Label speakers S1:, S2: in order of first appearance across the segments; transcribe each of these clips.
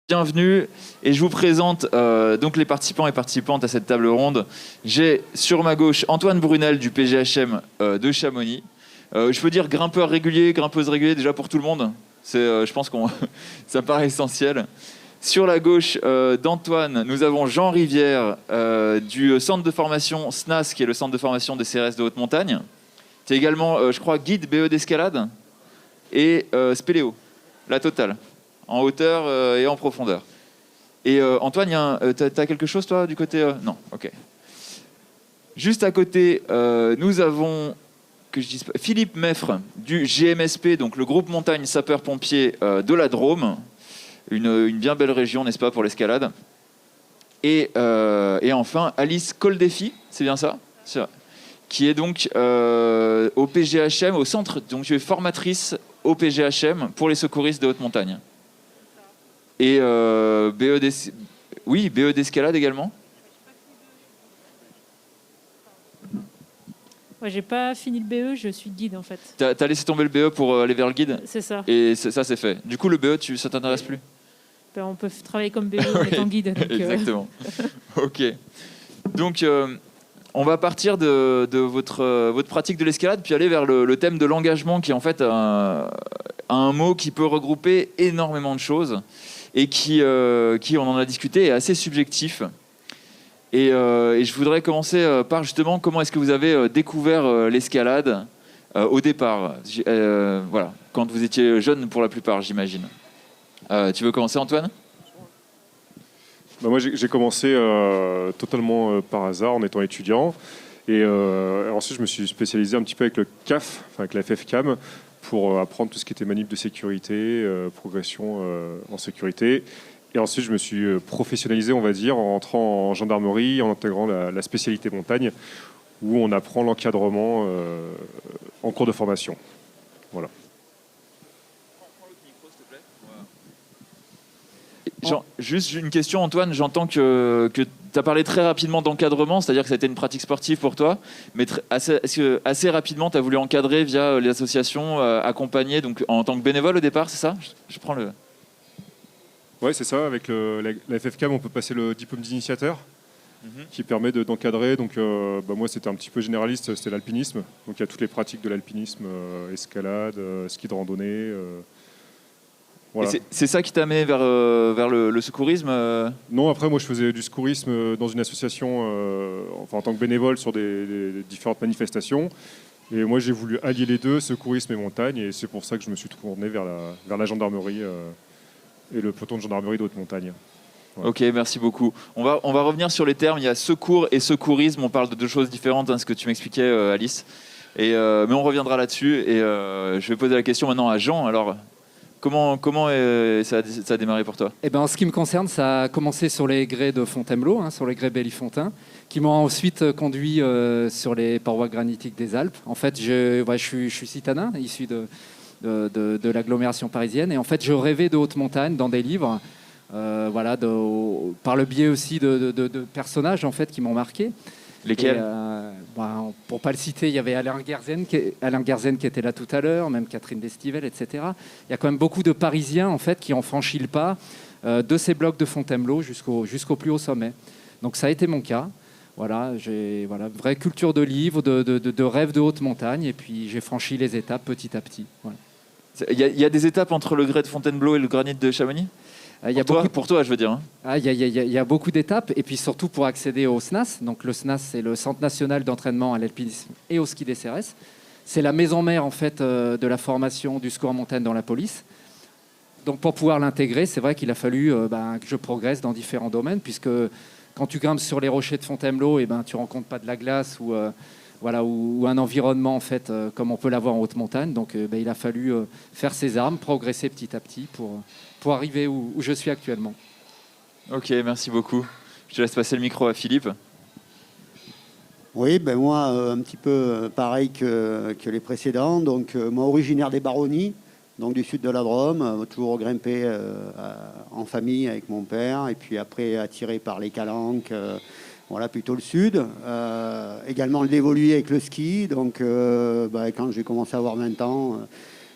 S1: Bienvenue et je vous présente donc les participants et participantes à cette table ronde. J'ai sur ma gauche Antoine Brunel du PGHM de Chamonix. Je peux dire grimpeur régulier, grimpeuse régulier déjà pour tout le monde. Je pense que ça me paraît essentiel. Sur la gauche d'Antoine, nous avons Jean Rivière du centre de formation SNAS, qui est le centre de formation des CRS de haute montagne. Tu es également, je crois, guide BE d'escalade et spéléo, la totale. En hauteur et en profondeur. Et Antoine, t'as quelque chose toi du côté Non, ok. Juste à côté, nous avons Philippe Meffre du GMSP, donc le groupe montagne sapeurs-pompiers de la Drôme, une bien belle région, n'est-ce pas, pour l'escalade. Et enfin Alice Coldefy, c'est bien ça, qui est donc au PGHM, au centre, donc tu es formatrice au PGHM pour les secouristes de haute montagne. Et BE d'escalade également.
S2: Ouais, j'ai pas fini le BE, je suis guide en fait.
S1: T'as laissé tomber le BE pour aller vers le guide.
S2: C'est ça.
S1: Et ça c'est fait. Du coup le BE, ça t'intéresse plus?
S2: Ben, on peut travailler comme BE en étant guide. Donc,
S1: exactement. Ok. Donc on va partir de votre pratique de l'escalade, puis aller vers le thème de l'engagement, qui est en fait un mot qui peut regrouper énormément de choses. Et qui, on en a discuté, est assez subjectif. Et je voudrais commencer par justement comment est-ce que vous avez découvert l'escalade au départ, voilà, quand vous étiez jeune pour la plupart, j'imagine. Tu veux commencer, Antoine ?
S3: Moi, j'ai commencé totalement par hasard en étant étudiant. Et ensuite, je me suis spécialisé un petit peu avec le CAF, enfin avec la FFCAM, pour apprendre tout ce qui était manip de sécurité, progression en sécurité. Et ensuite, je me suis professionnalisé, on va dire, en rentrant en gendarmerie, en intégrant la spécialité montagne, où on apprend l'encadrement en cours de formation. Voilà.
S1: Juste une question, Antoine. J'entends que tu as parlé très rapidement d'encadrement, c'est-à-dire que ça a été une pratique sportive pour toi, mais assez rapidement, tu as voulu encadrer via les associations, accompagner, donc en tant que bénévole au départ, c'est ça ? Je prends le...
S3: Oui, c'est ça. Avec la FFCAM, on peut passer le diplôme d'initiateur qui permet d'encadrer. Donc, moi, c'était un petit peu généraliste, c'était l'alpinisme. Donc, il y a toutes les pratiques de l'alpinisme, escalade, ski de randonnée. Voilà.
S1: C'est ça qui t'a amené vers le secourisme
S3: Non, après, moi, je faisais du secourisme dans une association, en tant que bénévole sur des différentes manifestations. Et moi, j'ai voulu allier les deux, secourisme et montagne. Et c'est pour ça que je me suis tourné vers la gendarmerie et le peloton de gendarmerie de haute montagne.
S1: Voilà. Ok, merci beaucoup. On va revenir sur les termes. Il y a secours et secourisme. On parle de deux choses différentes, ce que tu m'expliquais, Alice. Mais on reviendra là-dessus. Et je vais poser la question maintenant à Jean. Alors... Comment ça a démarré pour toi ?
S4: En ce qui me concerne, ça a commencé sur les grès de Fontainebleau, sur les grès Bellifontaine, qui m'ont ensuite conduit sur les parois granitiques des Alpes. En fait, je suis citadin, issu de l'agglomération parisienne. Et en fait, je rêvais de haute montagne dans des livres, par le biais aussi de personnages en fait, qui m'ont marqué.
S1: Lesquels ?
S4: Pour ne pas le citer, il y avait Alain Guerzen qui était là tout à l'heure, même Catherine Destivelle, etc. Il y a quand même beaucoup de Parisiens en fait, qui ont franchi le pas de ces blocs de Fontainebleau jusqu'au plus haut sommet. Donc ça a été mon cas. J'ai vraie culture de livre, de rêve de haute montagne, et puis j'ai franchi les étapes petit à petit. Voilà.
S1: Il y a des étapes entre le grès de Fontainebleau et le granit de Chamonix ? Pour toi, je veux dire.
S4: Il y a beaucoup d'étapes, et puis surtout pour accéder au SNAS. Donc le SNAS, c'est le Centre national d'entraînement à l'alpinisme et au ski des CRS. C'est la maison mère en fait de la formation du secours en montagne dans la police. Donc pour pouvoir l'intégrer, c'est vrai qu'il a fallu que je progresse dans différents domaines, puisque quand tu grimpes sur les rochers de Fontainebleau, tu rencontres pas de la glace ou un environnement en fait comme on peut l'avoir en haute montagne. Donc il a fallu faire ses armes, progresser petit à petit pour arriver où je suis actuellement.
S1: Ok, merci beaucoup. Je te laisse passer le micro à Philippe.
S5: Oui, moi, un petit peu pareil que les précédents. Donc, moi, originaire des Baronnies, donc du sud de la Drôme, toujours grimpé en famille avec mon père, et puis après attiré par les calanques, plutôt le sud. Également d'évoluer avec le ski. Donc, quand j'ai commencé à avoir 20 ans...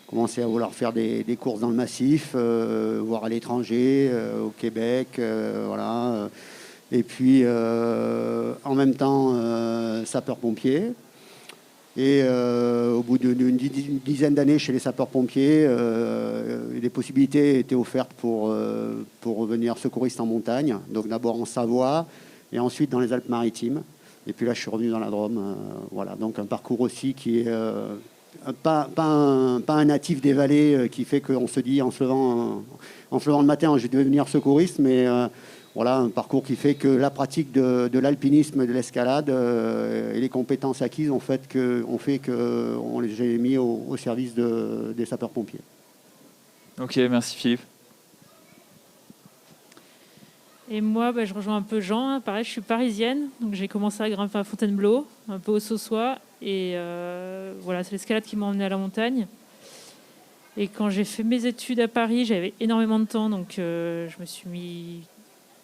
S5: commencé à vouloir faire des courses dans le massif, voire à l'étranger, au Québec, voilà. Et puis, en même temps, sapeur-pompier. Et au bout d'une dizaine d'années chez les sapeurs-pompiers, des possibilités étaient offertes pour devenir secouriste en montagne. Donc d'abord en Savoie et ensuite dans les Alpes-Maritimes. Et puis là, je suis revenu dans la Drôme. Voilà, donc un parcours aussi qui est pas un natif des vallées qui fait qu'on se dit en se levant le matin, je vais devenir secouriste, mais voilà, un parcours qui fait que la pratique de l'alpinisme et de l'escalade et les compétences acquises ont fait qu'on les a mis au service des sapeurs-pompiers.
S1: Ok, merci Philippe.
S2: Et moi, je rejoins un peu Jean. Hein. Pareil, je suis parisienne, donc j'ai commencé à grimper à Fontainebleau, un peu au Saussois. Et voilà, c'est l'escalade qui m'a emmenée à la montagne. Et quand j'ai fait mes études à Paris, j'avais énormément de temps, donc je me suis mis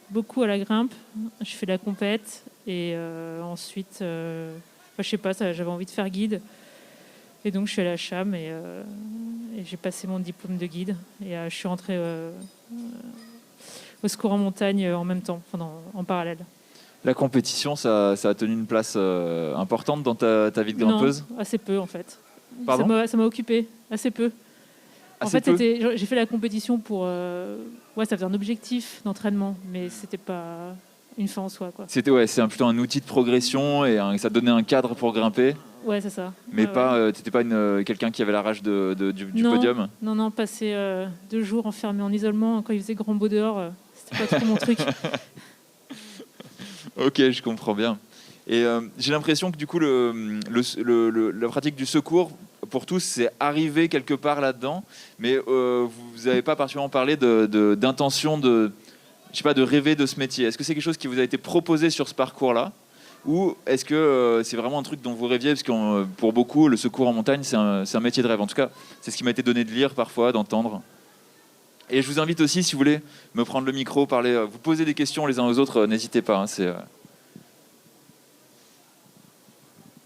S2: beaucoup à la grimpe. Je fais de la compète. Et ensuite, je sais pas, j'avais envie de faire guide. Et donc, je suis allée à Cham et j'ai passé mon diplôme de guide. Et je suis rentrée au secours en montagne en même temps, en parallèle.
S1: La compétition, ça a tenu une place importante dans ta vie de grimpeuse?
S2: Non, assez peu en fait.
S1: Pardon?
S2: Ça m'a occupé, assez peu. En
S1: Assez
S2: fait,
S1: peu.
S2: j'ai fait la compétition pour... ouais, ça faisait un objectif d'entraînement, mais c'était pas une fin en soi, quoi.
S1: C'est plutôt un outil de progression et ça donnait un cadre pour grimper,
S2: Ouais, c'est ça.
S1: mais
S2: Ouais.
S1: t'étais pas quelqu'un qui avait la rage du
S2: Non.
S1: podium.
S2: Non, passer 2 jours enfermé en isolement quand il faisait grand beau dehors, c'était pas trop mon truc.
S1: Ok, je comprends bien. Et j'ai l'impression que du coup, la pratique du secours, pour tous, c'est arrivé quelque part là-dedans, mais vous n'avez pas particulièrement parlé d'intention de rêver de ce métier. Est-ce que c'est quelque chose qui vous a été proposé sur ce parcours-là, ou est-ce que c'est vraiment un truc dont vous rêviez? Parce que pour beaucoup, le secours en montagne, c'est un métier de rêve. En tout cas, c'est ce qui m'a été donné de lire parfois, d'entendre. Et je vous invite aussi, si vous voulez, me prendre le micro, parler, vous poser des questions les uns aux autres, n'hésitez pas. Hein,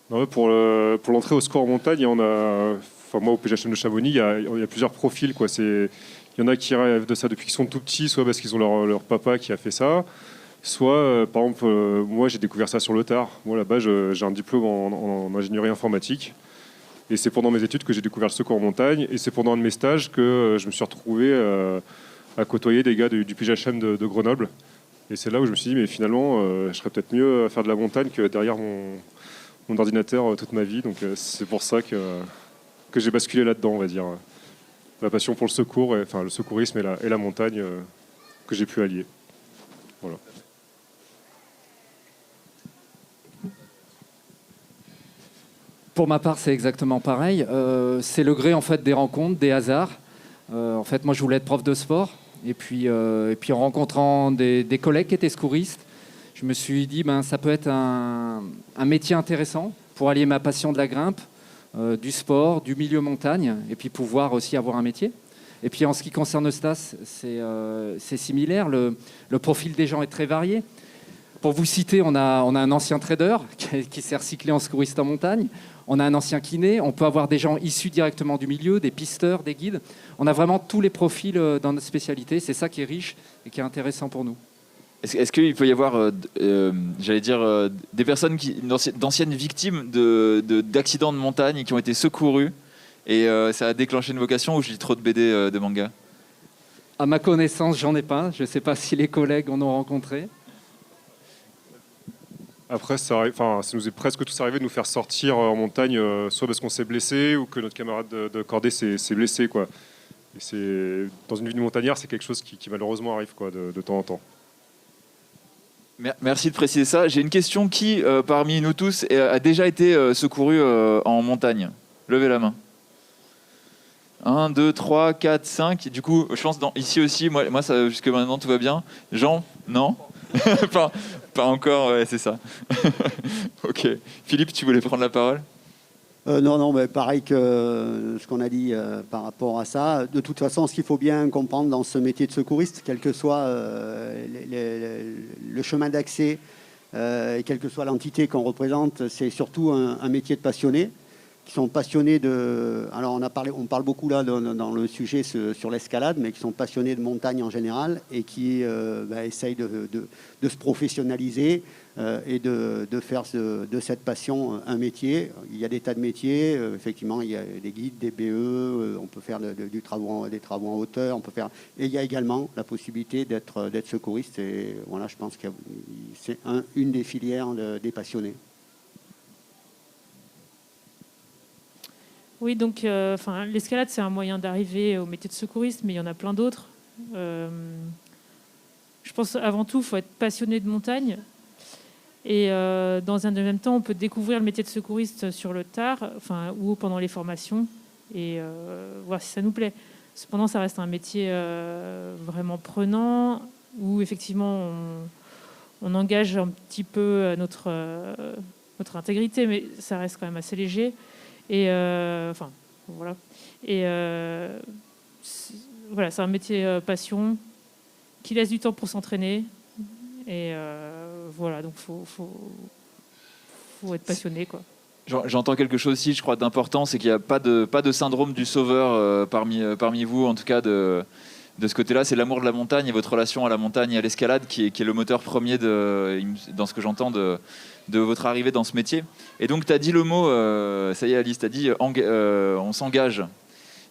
S3: Non, pour l'entrée au secours en montagne, moi au PGHM de Chamonix, il y a plusieurs profils, quoi. Il y en a qui rêvent de ça depuis qu'ils sont tout petits, soit parce qu'ils ont leur papa qui a fait ça, soit, par exemple, moi j'ai découvert ça sur le tard. Moi là-bas, j'ai un diplôme en ingénierie informatique. Et c'est pendant mes études que j'ai découvert le secours en montagne. Et c'est pendant un de mes stages que je me suis retrouvé à côtoyer des gars du PGHM de Grenoble. Et c'est là où je me suis dit, mais finalement, je serais peut-être mieux à faire de la montagne que derrière mon ordinateur toute ma vie. Donc c'est pour ça que j'ai basculé là-dedans, on va dire. Ma passion pour le secours, enfin le secourisme et la montagne que j'ai pu allier. Voilà.
S4: Pour ma part, c'est exactement pareil. C'est le gré en fait des rencontres, des hasards. En fait, moi, je voulais être prof de sport, et puis en rencontrant des collègues qui étaient secouristes, je me suis dit, ça peut être un métier intéressant pour allier ma passion de la grimpe, du sport, du milieu montagne, et puis pouvoir aussi avoir un métier. Et puis en ce qui concerne le STAS, c'est similaire. Le profil des gens est très varié. Pour vous citer, on a un ancien trader qui s'est recyclé en secouriste en montagne. On a un ancien kiné. On peut avoir des gens issus directement du milieu, des pisteurs, des guides. On a vraiment tous les profils dans notre spécialité. C'est ça qui est riche et qui est intéressant pour nous.
S1: Est-ce qu'il peut y avoir, des personnes d'anciennes victimes d'accidents de montagne qui ont été secourues et ça a déclenché une vocation, ou je lis trop de BD, de manga?
S4: À ma connaissance, j'en ai pas. Je ne sais pas si les collègues en ont rencontré.
S3: Après, ça nous est presque tous arrivé de nous faire sortir en montagne, soit parce qu'on s'est blessé ou que notre camarade de cordée s'est blessé, quoi. Et dans une vie de montagnard, c'est quelque chose qui malheureusement arrive, quoi, de temps en temps.
S1: Merci de préciser ça. J'ai une question. Qui, parmi nous tous, a déjà été secouru en montagne? Levez la main. 1, 2, 3, 4, 5. Du coup, je pense ici aussi, moi ça, jusque maintenant, tout va bien. Jean? Non? pas encore, ouais, c'est ça. Ok. Philippe, tu voulais prendre la parole?
S5: Non, mais pareil que ce qu'on a dit par rapport à ça. De toute façon, ce qu'il faut bien comprendre dans ce métier de secouriste, quel que soit le chemin d'accès et quelle que soit l'entité qu'on représente, c'est surtout un métier de passionné qui sont passionnés de... Alors on parle beaucoup là dans le sujet sur l'escalade, mais qui sont passionnés de montagne en général et qui essayent de se professionnaliser et de faire de cette passion un métier. Il y a des tas de métiers, effectivement, il y a des guides, des BE, on peut faire des travaux en hauteur, on peut faire... Et il y a également la possibilité d'être secouriste. Et voilà, je pense que c'est une des filières des passionnés.
S2: Oui, donc l'escalade, c'est un moyen d'arriver au métier de secouriste, mais il y en a plein d'autres. Je pense avant tout, il faut être passionné de montagne. Et dans un deuxième temps, on peut découvrir le métier de secouriste sur le tard, ou pendant les formations, et voir si ça nous plaît. Cependant, ça reste un métier vraiment prenant, où effectivement, on engage un petit peu notre intégrité, mais ça reste quand même assez léger. Et voilà. Et voilà, c'est un métier passion qui laisse du temps pour s'entraîner. Et voilà, donc faut être passionné, quoi.
S1: J'entends quelque chose aussi, je crois, d'important, c'est qu'il n'y a pas de syndrome du sauveur parmi vous, en tout cas de ce côté-là. C'est l'amour de la montagne et votre relation à la montagne et à l'escalade qui est le moteur premier, dans ce que j'entends, de votre arrivée dans ce métier. Et donc, tu as dit le mot, ça y est Alice, tu as dit on s'engage.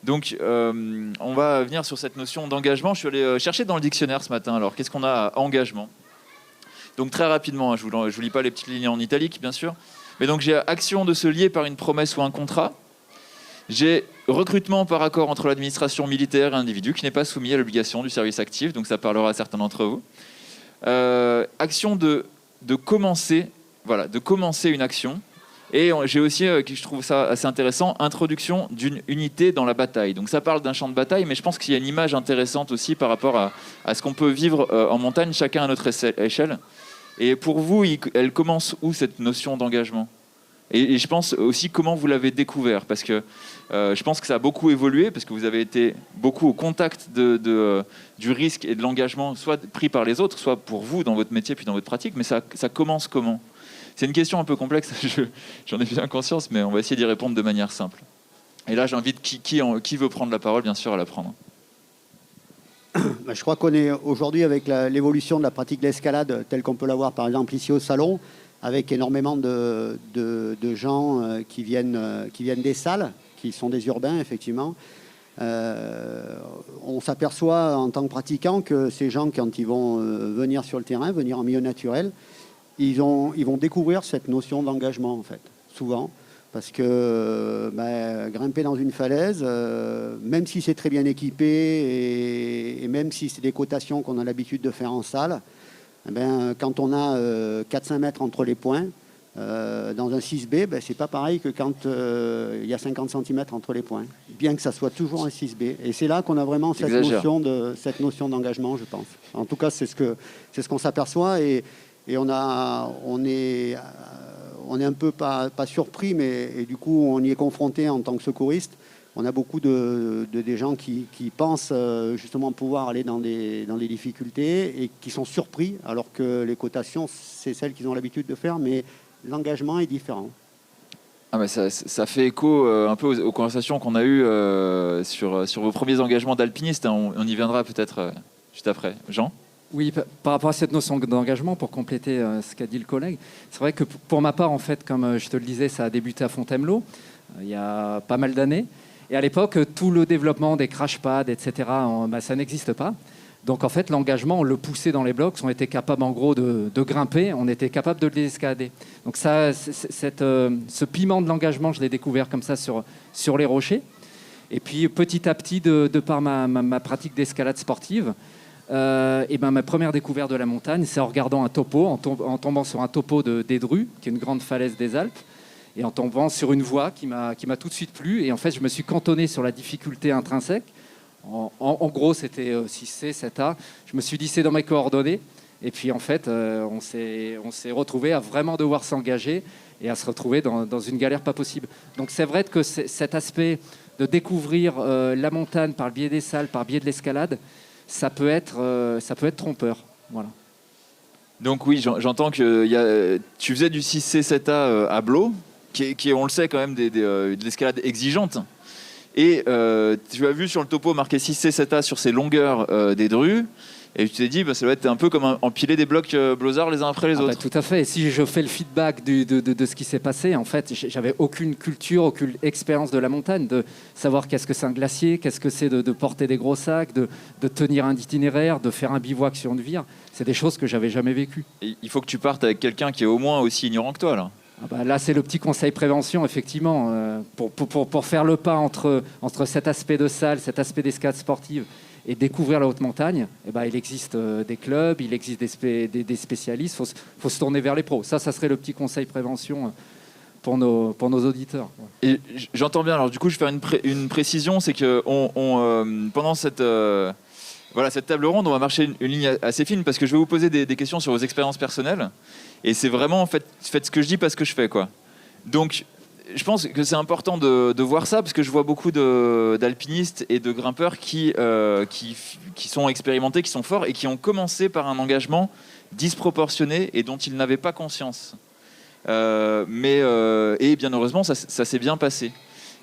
S1: Donc, on va venir sur cette notion d'engagement. Je suis allé chercher dans le dictionnaire ce matin. Alors, qu'est-ce qu'on a à engagement ? Donc, très rapidement, je ne vous lis pas les petites lignes en italique, bien sûr. Mais donc, j'ai action de se lier par une promesse ou un contrat. J'ai recrutement par accord entre l'administration militaire et l'individu qui n'est pas soumis à l'obligation du service actif. Donc, ça parlera à certains d'entre vous. Action de commencer, voilà, de commencer une action. Et j'ai aussi, je trouve ça assez intéressant, introduction d'une unité dans la bataille. Donc ça parle d'un champ de bataille, mais je pense qu'il y a une image intéressante aussi par rapport à ce qu'on peut vivre en montagne, chacun à notre échelle. Et pour vous, elle commence où cette notion d'engagement ? Et je pense aussi comment vous l'avez découvert, parce que je pense que ça a beaucoup évolué, parce que vous avez été beaucoup au contact du risque et de l'engagement, soit pris par les autres, soit pour vous dans votre métier puis dans votre pratique, mais ça commence comment ? C'est une question un peu complexe, j'en ai bien conscience, mais on va essayer d'y répondre de manière simple. Et là, j'invite qui veut prendre la parole, bien sûr, à la prendre.
S5: Je crois qu'on est aujourd'hui avec l'évolution de la pratique de l'escalade telle qu'on peut la voir par exemple ici au salon, avec énormément de gens qui viennent des salles, qui sont des urbains effectivement. On s'aperçoit en tant que pratiquant que ces gens, quand ils vont venir sur le terrain, venir en milieu naturel, ils vont découvrir cette notion d'engagement en fait, souvent. Parce que grimper dans une falaise, même si c'est très bien équipé et même si c'est des cotations qu'on a l'habitude de faire en salle, quand on a 4-5 mètres entre les points, dans un 6B, c'est pas pareil que quand il y a 50 cm entre les points, bien que ça soit toujours un 6B. Et c'est là qu'on a vraiment cette notion d'engagement, je pense. En tout cas, c'est ce qu'on s'aperçoit et on est un peu pas surpris, mais du coup, on y est confronté en tant que secouriste. On a beaucoup des gens qui pensent justement pouvoir aller dans des difficultés et qui sont surpris, alors que les cotations, c'est celles qu'ils ont l'habitude de faire, mais l'engagement est différent.
S1: Ah bah ça fait écho un peu aux conversations qu'on a eues sur vos premiers engagements d'alpinistes. On y viendra peut-être juste après. Jean ?
S4: Oui, par rapport à cette notion d'engagement, pour compléter ce qu'a dit le collègue, c'est vrai que pour ma part, en fait, comme je te le disais, ça a débuté à Fontainebleau, il y a pas mal d'années. Et à l'époque, tout le développement des crash pads, etc., ça n'existe pas. Donc, en fait, l'engagement, on le poussait dans les blocs, on était capable, en gros, de grimper, on était capable de les escalader. Donc, ça, ce piment de l'engagement, je l'ai découvert comme ça sur les rochers. Et puis, petit à petit, de par ma pratique d'escalade sportive, ma première découverte de la montagne, c'est en regardant un topo, en tombant sur un topo d'Édru, qui est une grande falaise des Alpes, et en tombant sur une voie qui m'a tout de suite plu. Et en fait, je me suis cantonné sur la difficulté intrinsèque. En gros, c'était 6C, 7A. Je me suis dit, c'est dans mes coordonnées. Et puis, en fait, on s'est retrouvé à vraiment devoir s'engager et à se retrouver dans une galère pas possible. Donc, c'est vrai que cet aspect de découvrir la montagne par le biais des salles, par le biais de l'escalade, ça peut être trompeur. Voilà.
S1: Donc oui, j'entends que tu faisais du 6C, 7A à Blot, qui est, on le sait quand même, de l'escalade exigeante. Et tu as vu sur le topo marqué 6C, 7A sur ces longueurs des drues. Et tu t'es dit, ça doit être un peu comme empiler des blocs Blozard les uns après les autres.
S4: Tout à fait. Et si je fais le feedback de ce qui s'est passé, en fait, j'avais aucune culture, aucune expérience de la montagne, de savoir qu'est-ce que c'est un glacier, qu'est-ce que c'est de porter des gros sacs, de tenir un itinéraire, de faire un bivouac sur une vire. C'est des choses que j'avais jamais vécues.
S1: Et il faut que tu partes avec quelqu'un qui est au moins aussi ignorant que toi, là.
S4: Là, c'est le petit conseil prévention, effectivement, pour faire le pas entre cet aspect de salle, cet aspect d'escalade sportive, et découvrir la haute montagne. Il existe des clubs, il existe des spécialistes. Faut se tourner vers les pros. Ça serait le petit conseil prévention pour nos auditeurs.
S1: Et j'entends bien. Alors du coup, je vais faire une précision, c'est que pendant cette table ronde, on va marcher une ligne assez fine parce que je vais vous poser des questions sur vos expériences personnelles. Et c'est vraiment, en fait, faites ce que je dis, pas ce que je fais, quoi. Donc, je pense que c'est important de voir ça parce que je vois beaucoup d'alpinistes et de grimpeurs qui sont expérimentés, qui sont forts et qui ont commencé par un engagement disproportionné et dont ils n'avaient pas conscience. Et bien heureusement, ça s'est bien passé.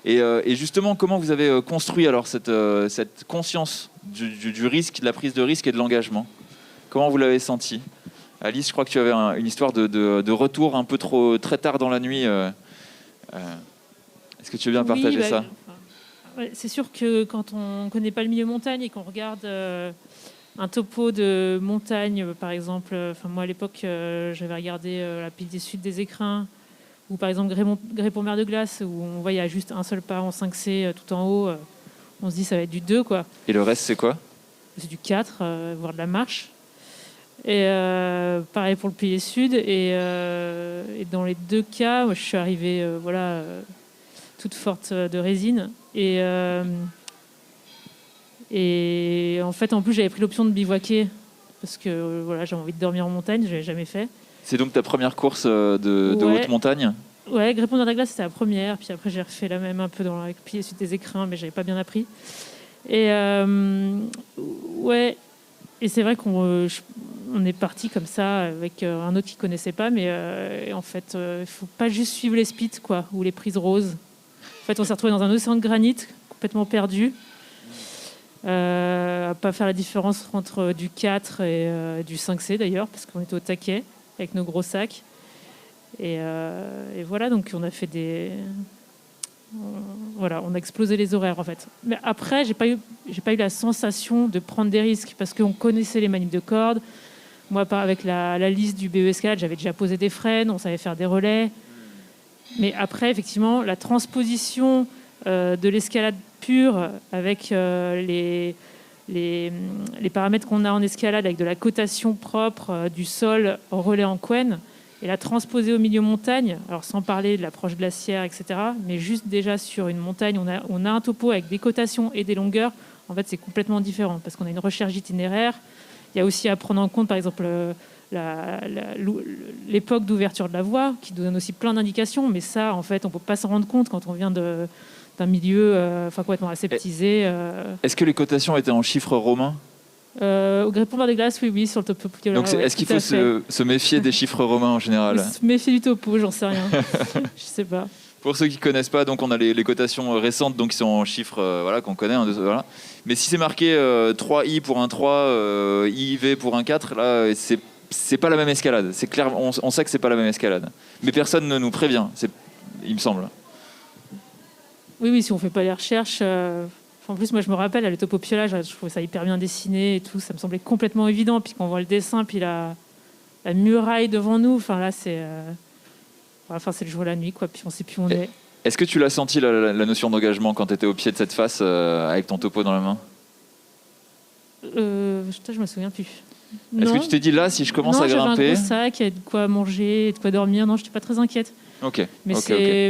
S1: Et justement, comment vous avez construit alors cette conscience du risque, de la prise de risque et de l'engagement? Comment vous l'avez senti? Alice, je crois que tu avais une histoire de retour un peu très tard dans la nuit. Est-ce que tu veux bien partager ça?
S2: C'est sûr que quand on ne connaît pas le milieu montagne et qu'on regarde un topo de montagne, par exemple, moi à l'époque, j'avais regardé la piste sud des Écrins, ou par exemple Grépon-Mer de Glace, où on voit il y a juste un seul pas en 5C tout en haut. On se dit ça va être du 2, quoi.
S1: Et le reste, c'est quoi?
S2: C'est du 4, voire de la marche. Et pareil pour le pilier sud. Et dans les deux cas, moi, je suis arrivée toute forte de résine. Et en fait, en plus, j'avais pris l'option de bivouaquer parce que j'avais envie de dormir en montagne. Je l'avais jamais fait.
S1: C'est donc ta première course de haute montagne?
S2: Ouais, Grépon de la Glace, c'était la première. Puis après, j'ai refait la même un peu dans le pilier sud des Écrins, mais j'avais pas bien appris. Et et c'est vrai qu'on est parti comme ça avec un autre qui connaissait pas, mais en fait, il faut pas juste suivre les spits, quoi, ou les prises roses. En fait, on s'est retrouvé dans un océan de granit, complètement perdu, à pas faire la différence entre du 4 et du 5C d'ailleurs, parce qu'on était au taquet avec nos gros sacs. Et voilà, donc on a fait on a explosé les horaires en fait. Mais après, j'ai pas eu la sensation de prendre des risques parce qu'on connaissait les manips de corde. Moi, avec la liste du BE Escalade, j'avais déjà posé des frênes, on savait faire des relais. Mais après, effectivement, la transposition de l'escalade pure avec les paramètres qu'on a en escalade, avec de la cotation propre du sol en relais en Quen, et la transposer au milieu montagne, alors sans parler de l'approche glaciaire, etc., mais juste déjà sur une montagne, on a un topo avec des cotations et des longueurs. En fait, c'est complètement différent parce qu'on a une recherche d'itinéraire. Il y a aussi à prendre en compte, par exemple, l'époque d'ouverture de la voie, qui donne aussi plein d'indications, mais ça, en fait, on ne peut pas s'en rendre compte quand on vient d'un milieu complètement aseptisé.
S1: Est-ce que les cotations étaient en chiffres romains?
S2: Au Grépon-Mer de Glace, oui, sur le topo.
S1: Donc, est-ce qu'il faut se méfier des chiffres romains en général?
S2: Se méfier du topo, j'en sais rien. Je sais pas.
S1: Pour ceux qui ne connaissent pas, donc on a les cotations récentes, donc qui sont en chiffres qu'on connaît. Voilà. Mais si c'est marqué 3i pour un 3, IV pour un 4, là, c'est pas la même escalade. C'est clair, on sait que c'est pas la même escalade. Mais personne ne nous prévient, il me semble.
S2: Oui, si on fait pas les recherches. En plus, moi, je me rappelle, le topo Piola, je trouvais ça hyper bien dessiné et tout. Ça me semblait complètement évident. Puis quand on voit le dessin, puis la muraille devant nous, là, c'est le jour et la nuit, quoi. Puis on sait plus où on est.
S1: Est-ce que tu l'as senti, la notion d'engagement, quand tu étais au pied de cette face, avec ton topo dans la main?
S2: Je me souviens plus.
S1: Est-ce que tu t'es dit, là, si je commence à grimper...
S2: j'avais un gros sac, il y a de quoi manger, de quoi dormir. Non, je n'étais pas très inquiète.
S1: Ok.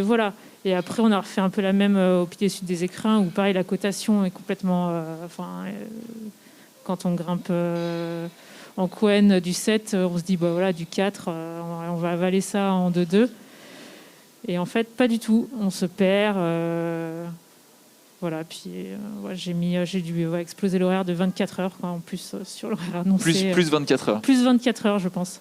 S2: Voilà. Et après, on a refait un peu la même au pilier sud des Écrins, où pareil, la cotation est complètement... quand on grimpe en Quen du 7, on se dit, du 4, on va avaler ça en 2-2. Et en fait, pas du tout. On se perd. Puis j'ai dû exploser l'horaire de 24 heures, quoi, en plus, sur l'horaire annoncé.
S1: Plus 24 heures.
S2: Plus 24 heures, je pense.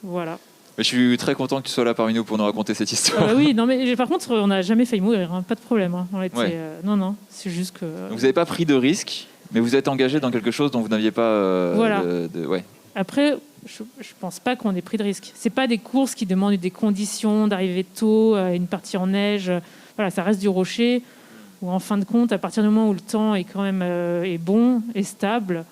S2: Voilà.
S1: Mais je suis très content que tu sois là parmi nous pour nous raconter cette histoire.
S2: Oui, non, mais par contre, on n'a jamais failli mourir, hein, pas de problème. Hein. On a été,
S1: Ouais.
S2: non, c'est juste que.
S1: Donc vous n'avez pas pris de risque, mais vous êtes engagé dans quelque chose dont vous n'aviez pas.
S2: Voilà.
S1: Ouais.
S2: Après, je pense pas qu'on ait pris de risque. C'est pas des courses qui demandent des conditions d'arriver tôt, une partie en neige. Voilà, ça reste du rocher. Ou en fin de compte, à partir du moment où le temps est quand même est bon et stable,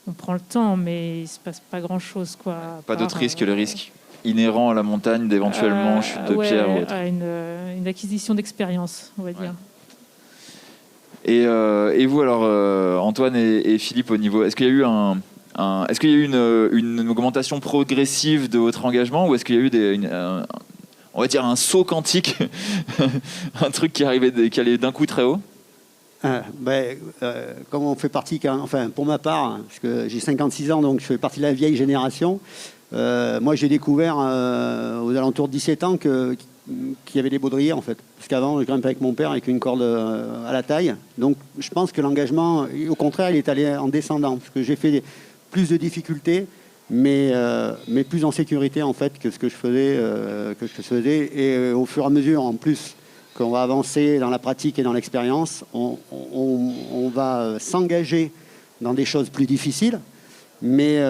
S2: on prend le temps, mais il se passe pas grand-chose, quoi.
S1: Pas d'autre risque que le risque inhérent à la montagne d'éventuellement chute de
S2: ouais,
S1: pierre ou autre.
S2: Une acquisition d'expérience, on va dire.
S1: Et vous alors, Antoine et Philippe, au niveau, est-ce qu'il y a eu est-ce qu'il y a eu une augmentation progressive de votre engagement ou est-ce qu'il y a eu on va dire un saut quantique, un truc qui allait d'un coup très haut?
S5: Comme on fait partie, enfin pour ma part, hein, parce que j'ai 56 ans, donc je fais partie de la vieille génération. Moi, j'ai découvert aux alentours de 17 ans qu'il y avait des baudriers, en fait. Parce qu'avant, je grimpais avec mon père avec une corde à la taille. Donc, je pense que l'engagement, au contraire, il est allé en descendant. Parce que j'ai fait plus de difficultés, mais plus en sécurité, en fait, que ce que je faisais. Et au fur et à mesure, en plus, qu'on va avancer dans la pratique et dans l'expérience, on va s'engager dans des choses plus difficiles. Mais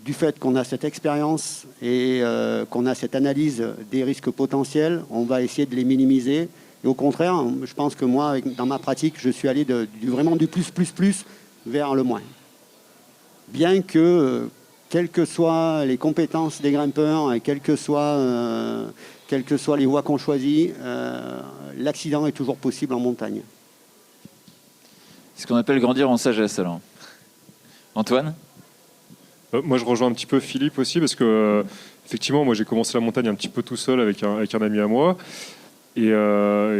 S5: du fait qu'on a cette expérience et qu'on a cette analyse des risques potentiels, on va essayer de les minimiser. Et au contraire, je pense que moi, dans ma pratique, je suis allé vraiment du plus vers le moins. Bien que, quelles que soient les compétences des grimpeurs et quelles que soient les voies qu'on choisit, l'accident est toujours possible en montagne.
S1: C'est ce qu'on appelle grandir en sagesse, alors. Antoine?
S3: Moi, je rejoins un petit peu Philippe aussi, parce que effectivement, moi, j'ai commencé la montagne un petit peu tout seul avec un ami à moi. Et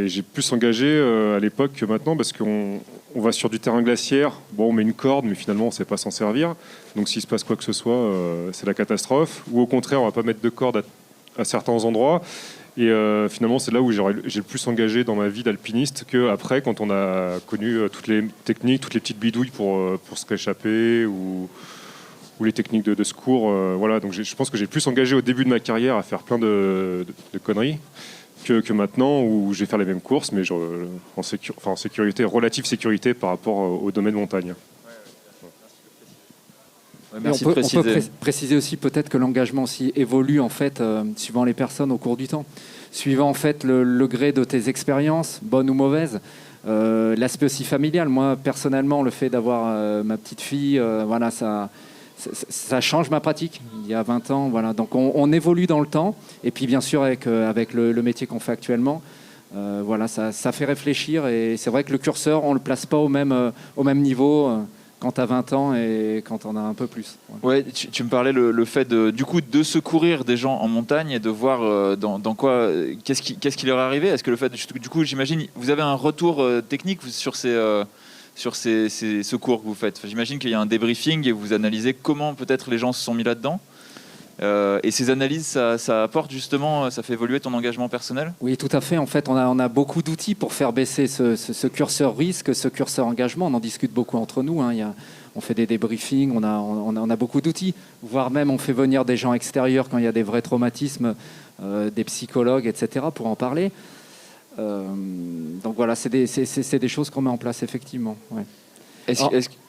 S3: j'ai pu s'engager à l'époque que maintenant, parce qu'on va sur du terrain glaciaire. Bon, on met une corde, mais finalement, on ne sait pas s'en servir. Donc, s'il se passe quoi que ce soit, c'est la catastrophe. Ou au contraire, on ne va pas mettre de corde à certains endroits. Et finalement, c'est là où j'ai le plus engagé dans ma vie d'alpiniste qu'après, quand on a connu toutes les techniques, toutes les petites bidouilles pour se réchapper ou les techniques de secours. Voilà. Donc, je pense que j'ai plus engagé au début de ma carrière à faire plein de conneries que maintenant où je vais faire les mêmes courses, mais en sécurité, relative sécurité par rapport au domaine montagne.
S1: Merci
S4: on
S1: de
S4: peut
S1: préciser.
S4: préciser aussi peut-être que l'engagement aussi évolue en fait suivant les personnes au cours du temps, suivant en fait le gré de tes expériences, bonnes ou mauvaises. L'aspect aussi familial. Moi personnellement, le fait d'avoir ma petite fille, voilà, ça change ma pratique. Il y a 20 ans, voilà. Donc on évolue dans le temps. Et puis bien sûr avec le métier qu'on fait actuellement, voilà, ça fait réfléchir. Et c'est vrai que le curseur, on le place pas au même niveau. Quand tu as 20 ans et quand on a un peu plus.
S1: Ouais, tu me parlais le fait du coup de secourir des gens en montagne et de voir dans quoi qu'est-ce qui leur est arrivé. Est-ce que le fait du coup, j'imagine, vous avez un retour technique sur ces secours que vous faites. Enfin, j'imagine qu'il y a un débriefing et vous analysez comment peut-être les gens se sont mis là-dedans. Et ces analyses, ça apporte justement, ça fait évoluer ton engagement personnel?
S4: Oui, tout à fait. En fait, on a beaucoup d'outils pour faire baisser ce curseur risque, ce curseur engagement. On en discute beaucoup entre nous. Hein. On fait des débriefings, on a beaucoup d'outils. Voire même, on fait venir des gens extérieurs quand il y a des vrais traumatismes, des psychologues, etc., pour en parler. Donc voilà, c'est des choses qu'on met en place, effectivement. Ouais.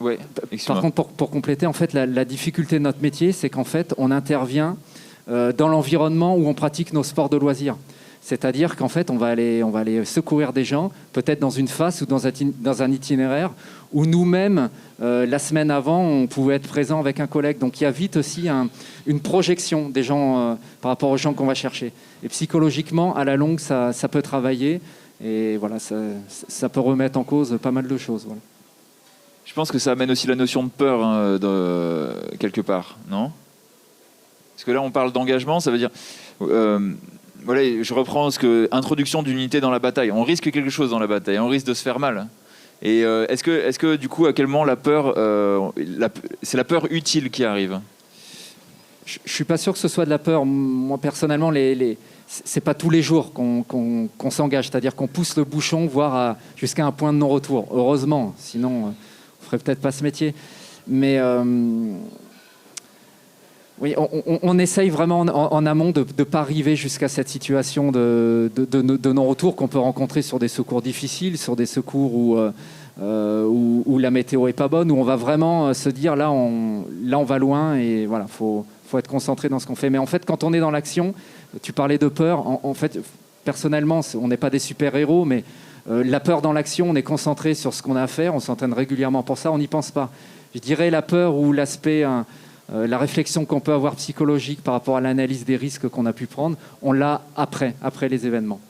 S1: Ouais,
S4: par contre, pour compléter, en fait, la difficulté de notre métier, c'est qu'en fait, on intervient dans l'environnement où on pratique nos sports de loisirs. C'est-à-dire qu'en fait, on va aller secourir des gens, peut-être dans une phase ou dans un itinéraire où nous-mêmes, la semaine avant, on pouvait être présent avec un collègue. Donc il y a vite aussi une projection des gens par rapport aux gens qu'on va chercher. Et psychologiquement, à la longue, ça peut travailler. Et voilà, ça peut remettre en cause pas mal de choses. Voilà.
S1: Je pense que ça amène aussi la notion de peur quelque part, non? Parce que là, on parle d'engagement, ça veut dire... voilà, je reprends introduction d'unité dans la bataille. On risque quelque chose dans la bataille, on risque de se faire mal. Et est-ce que du coup, à quel moment la peur, c'est la peur utile qui arrive?
S4: Je suis pas sûr que ce soit de la peur. Moi, personnellement, c'est pas tous les jours qu'on s'engage. C'est-à-dire qu'on pousse le bouchon, voire jusqu'à un point de non-retour. Heureusement, sinon, on ferait peut-être pas ce métier. Mais Oui, on essaye vraiment en amont de ne pas arriver jusqu'à cette situation de non-retour qu'on peut rencontrer sur des secours difficiles, sur des secours où la météo est pas bonne, où on va vraiment se dire là on va loin et voilà, faut être concentré dans ce qu'on fait. Mais en fait, quand on est dans l'action, tu parlais de peur, en fait, personnellement, on n'est pas des super-héros, mais la peur dans l'action, on est concentré sur ce qu'on a à faire, on s'entraîne régulièrement pour ça, on n'y pense pas. Je dirais la peur ou l'aspect... la réflexion qu'on peut avoir psychologique par rapport à l'analyse des risques qu'on a pu prendre, on l'a après les événements.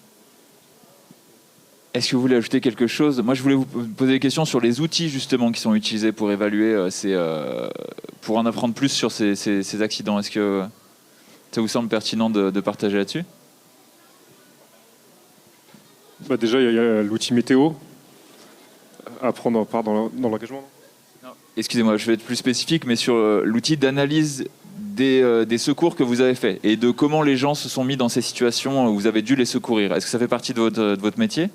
S1: Est-ce que vous voulez ajouter quelque chose? Moi, je voulais vous poser des questions sur les outils justement qui sont utilisés pour évaluer, pour en apprendre plus sur ces accidents. Est-ce que ça vous semble pertinent de partager là-dessus?
S3: Déjà, il y a l'outil météo à prendre part dans l'engagement.
S1: Excusez-moi, je vais être plus spécifique, mais sur l'outil d'analyse des secours que vous avez fait et de comment les gens se sont mis dans ces situations où vous avez dû les secourir. Est-ce que ça fait partie de votre métier?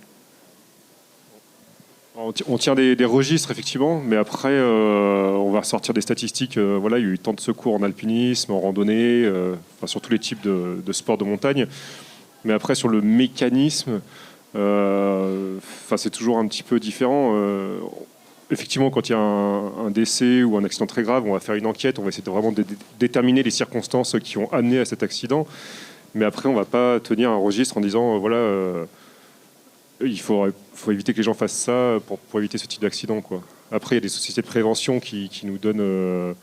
S3: On tient des registres, effectivement, mais après, on va sortir des statistiques. Voilà, il y a eu tant de secours en alpinisme, en randonnée, sur tous les types de sports de montagne. Mais après, sur le mécanisme, c'est toujours un petit peu différent. Effectivement, quand il y a un décès ou un accident très grave, on va faire une enquête, on va essayer de vraiment déterminer les circonstances qui ont amené à cet accident. Mais après, on ne va pas tenir un registre en disant, il faut éviter que les gens fassent ça pour éviter ce type d'accident, quoi. Après, il y a des sociétés de prévention qui nous donnent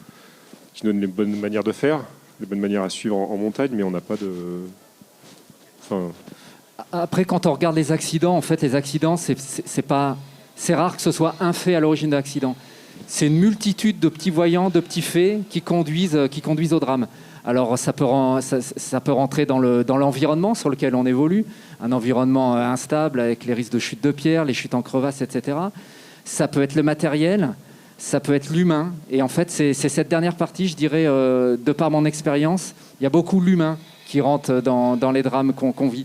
S3: les bonnes manières de faire, les bonnes manières à suivre en montagne, mais on n'a pas de...
S4: Après, quand on regarde les accidents, en fait, les accidents, c'est rare que ce soit un fait à l'origine de l'accident. C'est une multitude de petits voyants, de petits faits qui conduisent au drame. Alors ça peut rentrer dans l'environnement sur lequel on évolue, un environnement instable avec les risques de chute de pierre, les chutes en crevasse, etc. Ça peut être le matériel, ça peut être l'humain. Et en fait, c'est cette dernière partie, je dirais, de par mon expérience, il y a beaucoup l'humain qui rentre dans les drames qu'on vit.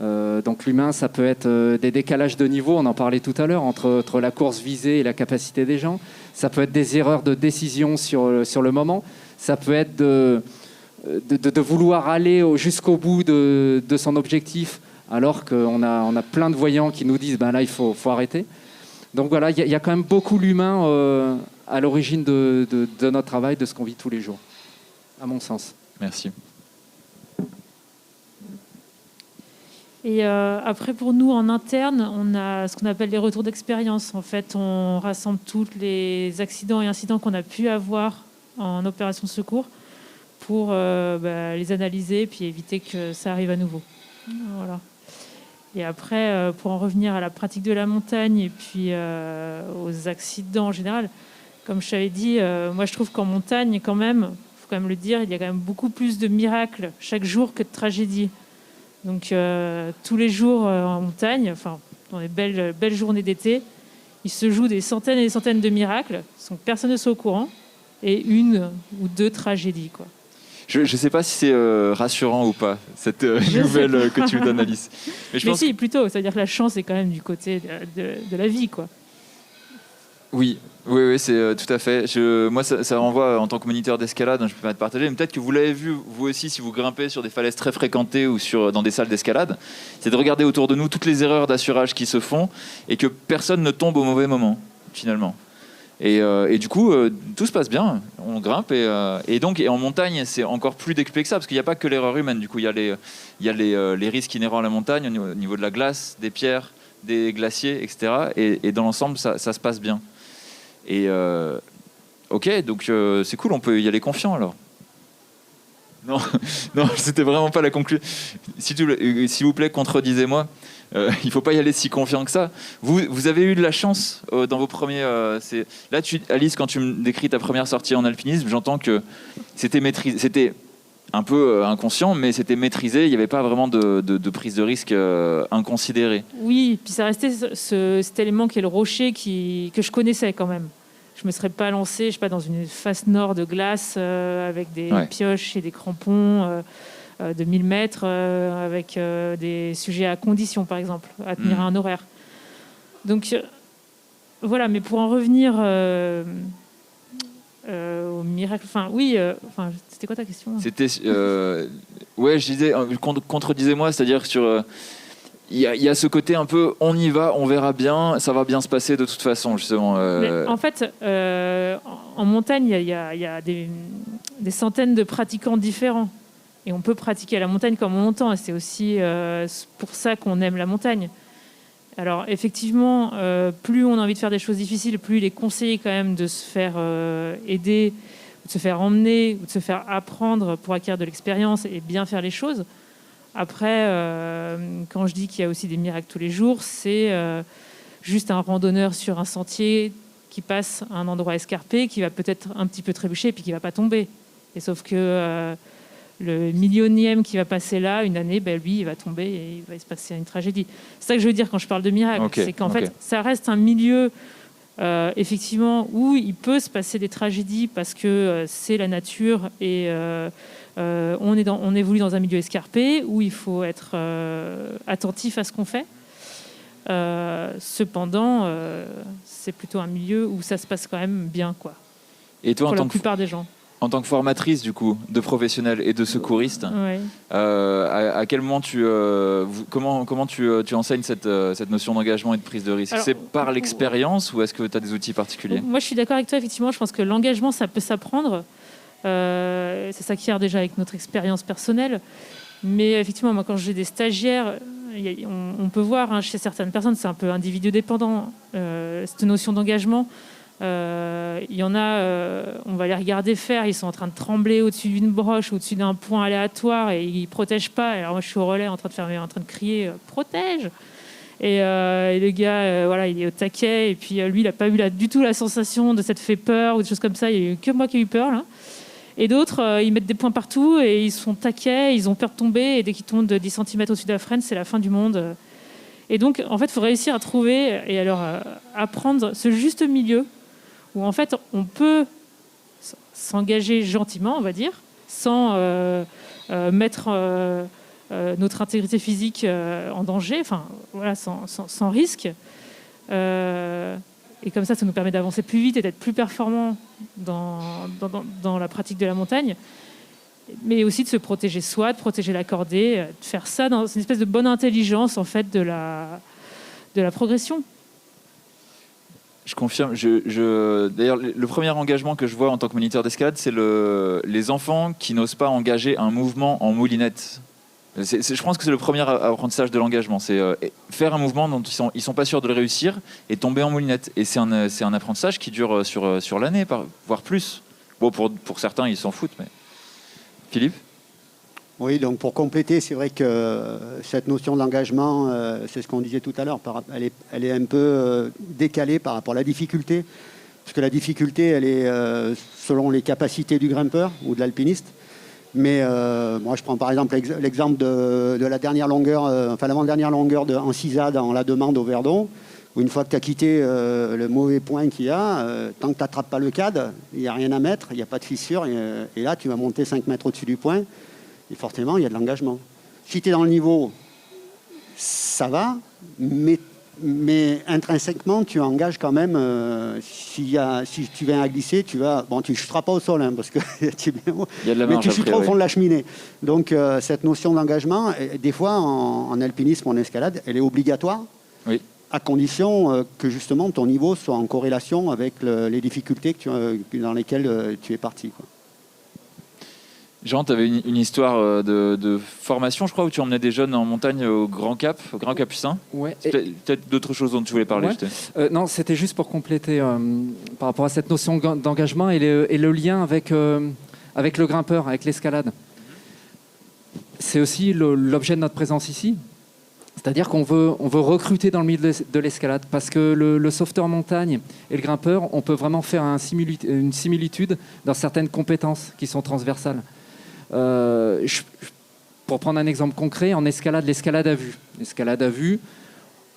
S4: Donc l'humain, ça peut être des décalages de niveau, on en parlait tout à l'heure, entre la course visée et la capacité des gens. Ça peut être des erreurs de décision sur le moment. Ça peut être de vouloir aller jusqu'au bout de son objectif, alors qu'on a plein de voyants qui nous disent là, il faut arrêter. Donc voilà, il y a quand même beaucoup l'humain à l'origine de notre travail, de ce qu'on vit tous les jours, à mon sens.
S1: Merci.
S2: Et après, pour nous, en interne, on a ce qu'on appelle les retours d'expérience. En fait, on rassemble tous les accidents et incidents qu'on a pu avoir en opération de secours pour les analyser et puis éviter que ça arrive à nouveau. Voilà. Et après, pour en revenir à la pratique de la montagne et puis aux accidents en général, comme je t'avais dit, moi, je trouve qu'en montagne, quand même, il faut quand même le dire, il y a quand même beaucoup plus de miracles chaque jour que de tragédies. Donc tous les jours en montagne, dans les belles journées d'été, il se joue des centaines et des centaines de miracles sans que personne ne soit au courant et une ou deux tragédies, quoi.
S1: Je ne sais pas si c'est rassurant ou pas, cette nouvelle que tu donnes, Alice.
S2: Mais si, plutôt. C'est-à-dire que la chance est quand même du côté de la vie, quoi.
S1: Oui, c'est tout à fait. Moi, ça renvoie en tant que moniteur d'escalade, je peux pas te partager, mais peut-être que vous l'avez vu, vous aussi, si vous grimpez sur des falaises très fréquentées ou dans des salles d'escalade, c'est de regarder autour de nous toutes les erreurs d'assurage qui se font et que personne ne tombe au mauvais moment, finalement. Et du coup, tout se passe bien, on grimpe et en montagne, c'est encore plus décuplé que ça, parce qu'il n'y a pas que l'erreur humaine. Du coup, il y a les risques inhérents à la montagne au niveau de la glace, des pierres, des glaciers, etc. Et dans l'ensemble, ça se passe bien. Et ok, donc c'est cool, on peut y aller confiant alors. Non, c'était vraiment pas la conclusion. S'il vous plaît, contredisez-moi. Il ne faut pas y aller si confiant que ça. Vous avez eu de la chance dans vos premiers... Là, Alice, quand tu me décris ta première sortie en alpinisme, j'entends que c'était maîtrisé. C'était un peu inconscient, mais c'était maîtrisé. Il n'y avait pas vraiment de prise de risque inconsidérée.
S2: Oui, puis ça restait cet élément qui est le rocher que je connaissais quand même. Je ne me serais pas lancée, je sais pas, dans une face nord de glace avec des pioches et des crampons de 1000 mètres avec des sujets à condition, par exemple, à tenir à un horaire. Donc voilà, mais pour en revenir au miracle. Enfin, oui. C'était quoi ta question?
S1: C'était, ouais, je disais, contredisez-moi, c'est-à-dire sur, il y a ce côté un peu, on y va, on verra bien, ça va bien se passer de toute façon, justement.
S2: Mais en fait, en montagne, il y a des centaines de pratiquants différents. Et on peut pratiquer à la montagne comme on l'entend. Et c'est aussi pour ça qu'on aime la montagne. Alors, effectivement, plus on a envie de faire des choses difficiles, plus il est conseillé quand même de se faire aider, de se faire emmener, ou de se faire apprendre pour acquérir de l'expérience et bien faire les choses. Après, quand je dis qu'il y a aussi des miracles tous les jours, c'est juste un randonneur sur un sentier qui passe à un endroit escarpé, qui va peut-être un petit peu trébucher et puis qui ne va pas tomber. Et sauf que le millionième qui va passer là, une année, lui, il va tomber et il va se passer une tragédie. C'est ça que je veux dire quand je parle de miracle. C'est qu'en fait, ça reste un milieu, effectivement, où il peut se passer des tragédies parce que c'est la nature et on évolue dans un milieu escarpé où il faut être attentif à ce qu'on fait. Cependant, c'est plutôt un milieu où ça se passe quand même bien, quoi.
S1: Et toi,
S2: pour la plupart des gens.
S1: En tant que formatrice, du coup, de professionnels et de secouristes,
S2: Ouais.
S1: à quel moment comment tu enseignes cette notion d'engagement et de prise de risque?
S2: Alors,
S1: c'est par l'expérience ou est-ce que tu as des outils particuliers?
S2: Moi, je suis d'accord avec toi, effectivement. Je pense que l'engagement, ça peut s'apprendre. Ça s'acquiert déjà avec notre expérience personnelle. Mais effectivement, moi, quand j'ai des stagiaires, on peut voir chez certaines personnes, c'est un peu individu dépendant, cette notion d'engagement. Il y en a, on va les regarder faire, ils sont en train de trembler au-dessus d'une broche, au-dessus d'un point aléatoire et ils ne protègent pas. Alors moi je suis au relais en train de crier protège. Et le gars, voilà, il est au taquet et puis lui il n'a pas eu du tout la sensation de s'être fait peur ou des choses comme ça. Il n'y a eu que moi qui ai eu peur là. Et d'autres, ils mettent des points partout et ils sont taquets, ils ont peur de tomber et dès qu'ils tombent de 10 cm au-dessus de la frêne, c'est la fin du monde. Et donc en fait il faut réussir à trouver et alors apprendre ce juste milieu où en fait on peut s'engager gentiment, on va dire, sans mettre notre intégrité physique en danger, enfin voilà, sans risque. Et comme ça nous permet d'avancer plus vite et d'être plus performants dans la pratique de la montagne, mais aussi de se protéger soi, de protéger la cordée, de faire ça dans une espèce de bonne intelligence en fait de la progression.
S1: Je confirme. D'ailleurs, le premier engagement que je vois en tant que moniteur d'escalade, c'est les enfants qui n'osent pas engager un mouvement en moulinette. Je pense que c'est le premier apprentissage de l'engagement. C'est faire un mouvement dont ils sont pas sûrs de le réussir et tomber en moulinette. Et c'est un apprentissage qui dure sur l'année, voire plus. Bon, pour certains, ils s'en foutent. Mais Philippe ?
S5: Oui, donc pour compléter, c'est vrai que cette notion d'engagement, c'est ce qu'on disait tout à l'heure, elle est un peu décalée par rapport à la difficulté, parce que la difficulté, elle est selon les capacités du grimpeur ou de l'alpiniste. Mais moi, je prends par exemple l'exemple de la dernière longueur, l'avant-dernière longueur en CISA dans la demande au Verdon, où une fois que tu as quitté le mauvais point qu'il y a, tant que tu n'attrapes pas le cadre, il n'y a rien à mettre, il n'y a pas de fissure, et là, tu vas monter 5 mètres au-dessus du point. Et forcément, il y a de l'engagement. Si tu es dans le niveau, ça va, mais intrinsèquement, tu engages quand même. Si tu viens à glisser, tu ne chuteras pas au sol, parce que tu es bien haut,
S1: il y a de la marge
S5: mais tu chuteras
S1: après,
S5: au fond de la cheminée. Donc, cette notion d'engagement, des fois, en alpinisme, en escalade, elle est obligatoire,
S1: oui,
S5: à condition que justement ton niveau soit en corrélation avec les difficultés dans lesquelles tu es parti, quoi.
S1: Jean, tu avais une histoire de formation, je crois, où tu emmenais des jeunes en montagne au Grand Capucin.
S4: Ouais.
S1: Peut-être d'autres choses dont tu voulais parler.
S4: Ouais. Non, c'était juste pour compléter par rapport à cette notion d'engagement et le lien avec le grimpeur, avec l'escalade. C'est aussi l'objet de notre présence ici. C'est-à-dire qu'on veut recruter dans le milieu de l'escalade parce que le sauveteur montagne et le grimpeur, on peut vraiment faire une similitude dans certaines compétences qui sont transversales. Pour prendre un exemple concret, en escalade, l'escalade à vue. L'escalade à vue,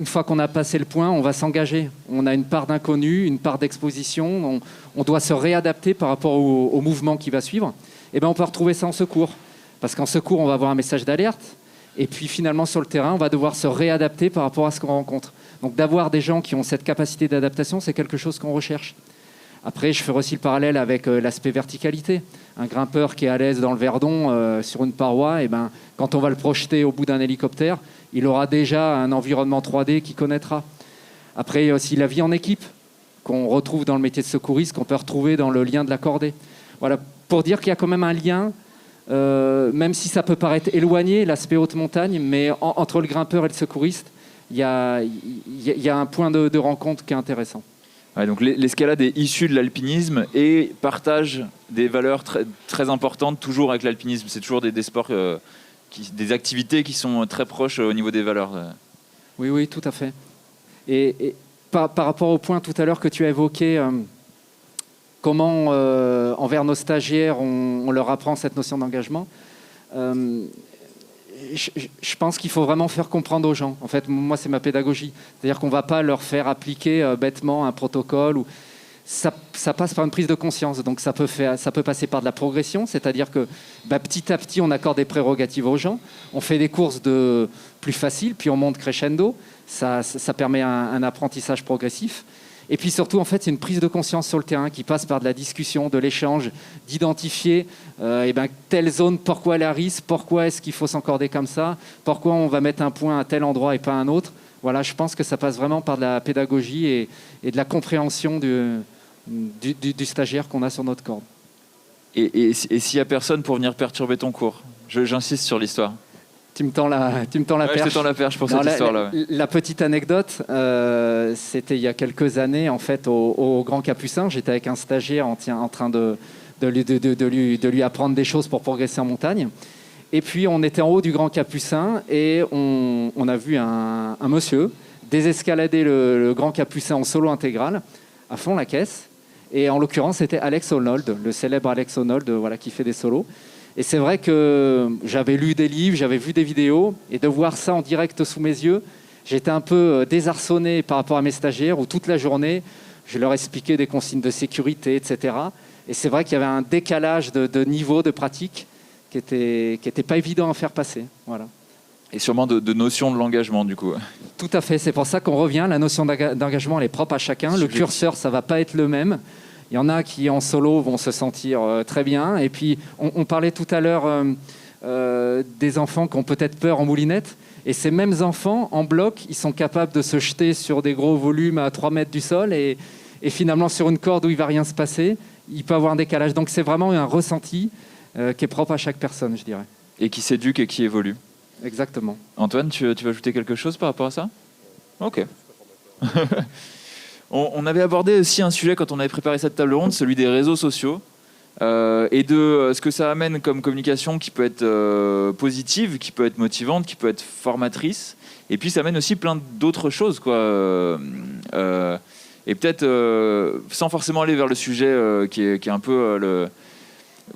S4: une fois qu'on a passé le point, on va s'engager. On a une part d'inconnu, une part d'exposition. On doit se réadapter par rapport au mouvement qui va suivre. Et bien, on peut retrouver ça en secours. Parce qu'en secours, on va avoir un message d'alerte. Et puis finalement, sur le terrain, on va devoir se réadapter par rapport à ce qu'on rencontre. Donc d'avoir des gens qui ont cette capacité d'adaptation, c'est quelque chose qu'on recherche. Après, je fais aussi le parallèle avec l'aspect verticalité. Un grimpeur qui est à l'aise dans le Verdon sur une paroi, et ben, quand on va le projeter au bout d'un hélicoptère, il aura déjà un environnement 3D qu'il connaîtra. Après, il y a aussi la vie en équipe qu'on retrouve dans le métier de secouriste, qu'on peut retrouver dans le lien de la cordée. Voilà, pour dire qu'il y a quand même un lien, même si ça peut paraître éloigné, l'aspect haute montagne, mais entre le grimpeur et le secouriste, il y a un point de rencontre qui est intéressant.
S1: Ouais, donc l'escalade est issue de l'alpinisme et partage des valeurs très, très importantes toujours avec l'alpinisme. C'est toujours des sports, des activités qui sont très proches au niveau des valeurs.
S4: Oui, tout à fait. Et par rapport au point tout à l'heure que tu as évoqué, comment envers nos stagiaires on leur apprend cette notion d'engagement, je pense qu'il faut vraiment faire comprendre aux gens. En fait, moi, c'est ma pédagogie. C'est-à-dire qu'on ne va pas leur faire appliquer bêtement un protocole. Ça passe par une prise de conscience. Donc, ça peut passer par de la progression. C'est-à-dire que petit à petit, on accorde des prérogatives aux gens. On fait des courses de plus faciles, puis on monte crescendo. Ça permet un apprentissage progressif. Et puis surtout, en fait, c'est une prise de conscience sur le terrain qui passe par de la discussion, de l'échange, d'identifier telle zone, pourquoi elle est à risque, pourquoi est-ce qu'il faut s'encorder comme ça, pourquoi on va mettre un point à tel endroit et pas à un autre. Voilà, je pense que ça passe vraiment par de la pédagogie et de la compréhension du stagiaire qu'on a sur notre corde.
S1: Et s'il n'y a personne pour venir perturber ton cours, j'insiste sur l'histoire.
S4: Tu me tends la perche.
S1: Je te tends la perche pour cette histoire-là.
S4: La petite anecdote, c'était il y a quelques années, en fait, au Grand Capucin. J'étais avec un stagiaire en train de lui apprendre des choses pour progresser en montagne. Et puis, on était en haut du Grand Capucin et on a vu un monsieur désescalader le Grand Capucin en solo intégral, à fond la caisse. Et en l'occurrence, c'était Alex Honnold, le célèbre Alex Honnold, qui fait des solos. Et c'est vrai que j'avais lu des livres, j'avais vu des vidéos, et de voir ça en direct sous mes yeux, j'étais un peu désarçonné par rapport à mes stagiaires, où toute la journée, je leur expliquais des consignes de sécurité, etc. Et c'est vrai qu'il y avait un décalage de niveau, de pratique, qui était pas évident à faire passer. Voilà.
S1: Et sûrement de notion de l'engagement, du coup.
S4: Tout à fait, c'est pour ça qu'on revient. La notion d'engagement, elle est propre à chacun. Le curseur, ça va pas être le même. Il y en a qui, en solo, vont se sentir très bien. Et puis, on parlait tout à l'heure des enfants qui ont peut-être peur en moulinette. Et ces mêmes enfants, en bloc, ils sont capables de se jeter sur des gros volumes à 3 mètres du sol. Et finalement, sur une corde où il ne va rien se passer, il peut avoir un décalage. Donc, c'est vraiment un ressenti qui est propre à chaque personne, je dirais.
S1: Et qui s'éduque et qui évolue.
S4: Exactement.
S1: Antoine, tu veux ajouter quelque chose par rapport à ça ? Ok. On avait abordé aussi un sujet quand on avait préparé cette table ronde, celui des réseaux sociaux et de ce que ça amène comme communication qui peut être positive, qui peut être motivante, qui peut être formatrice. Et puis ça amène aussi plein d'autres choses, quoi. Et peut-être sans forcément aller vers le sujet qui est un peu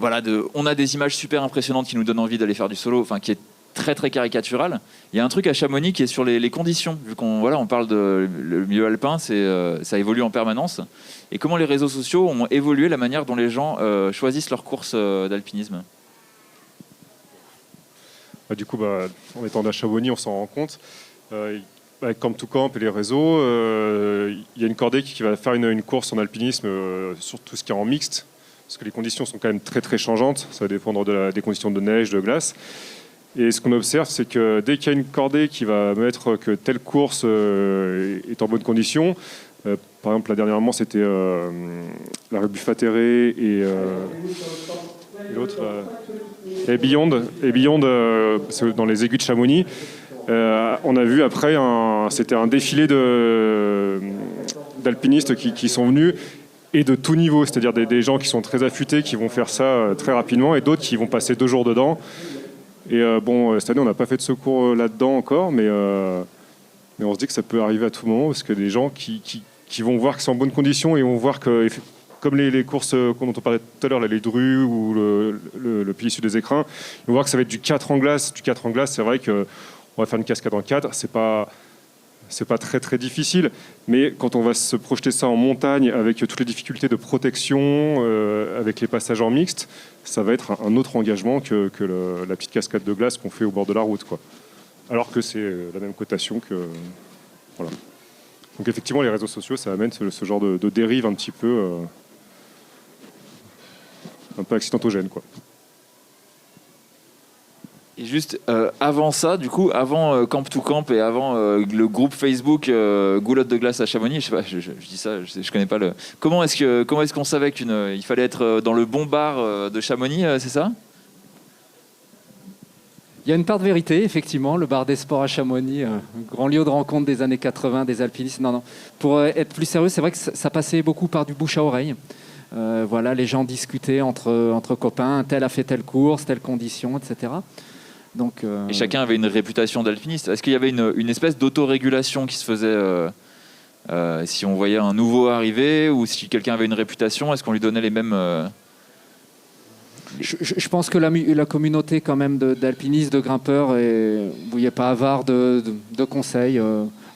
S1: on a des images super impressionnantes qui nous donnent envie d'aller faire du solo, enfin qui est très très caricatural. Il y a un truc à Chamonix qui est sur les conditions, vu qu'on parle de le milieu alpin, ça évolue en permanence. Et comment les réseaux sociaux ont évolué la manière dont les gens choisissent leurs courses d'alpinisme.
S3: Du coup, en étant à Chamonix, on s'en rend compte. Avec Camp to Camp et les réseaux, il y a une cordée qui va faire une course en alpinisme sur tout ce qui est en mixte, parce que les conditions sont quand même très très changeantes. Ça va dépendre des conditions de neige, de glace. Et ce qu'on observe, c'est que dès qu'il y a une cordée qui va mettre que telle course est en bonne condition, par exemple, là, dernièrement, c'était la Rebuffat-Terré et l'autre, et Beyond, dans les aiguilles de Chamonix. On a vu après, c'était un défilé d'alpinistes qui sont venus, et de tout niveau, c'est-à-dire des gens qui sont très affûtés, qui vont faire ça très rapidement, et d'autres qui vont passer 2 jours dedans. Et cette année, on n'a pas fait de secours là-dedans encore, mais on se dit que ça peut arriver à tout moment, parce que des gens qui vont voir que c'est en bonne condition et vont voir que, comme les courses dont on parlait tout à l'heure, les drues ou le pilier sur des écrins, ils vont voir que ça va être du 4 en glace. Du 4 en glace, c'est vrai qu'on va faire une cascade en 4, c'est pas très très difficile, mais quand on va se projeter ça en montagne avec toutes les difficultés de protection, avec les passages en mixte, ça va être un autre engagement que la petite cascade de glace qu'on fait au bord de la route, quoi. Alors que c'est la même cotation que... Voilà. Donc effectivement, les réseaux sociaux, ça amène ce genre de dérive un petit peu un peu accidentogène, quoi.
S1: Et juste avant ça, du coup, avant Camp to Camp et avant le groupe Facebook Goulotte de glace à Chamonix, je sais pas, je dis ça, je connais pas le. Comment est-ce qu'on savait qu'il fallait être dans le bon bar de Chamonix, c'est ça?
S4: Il y a une part de vérité, effectivement, le bar des sports à Chamonix, grand lieu de rencontre des années 80, des alpinistes. Non. Pour être plus sérieux, c'est vrai que ça passait beaucoup par du bouche à oreille. Voilà, les gens discutaient entre copains, tel a fait telle course, telle condition, etc. Donc,
S1: Et chacun avait une réputation d'alpiniste. Est-ce qu'il y avait une espèce d'autorégulation qui se faisait si on voyait un nouveau arriver ou si quelqu'un avait une réputation, est-ce qu'on lui donnait les mêmes...
S4: Je pense que la communauté quand même d'alpinistes, de grimpeurs, vous n'est pas avare de conseils.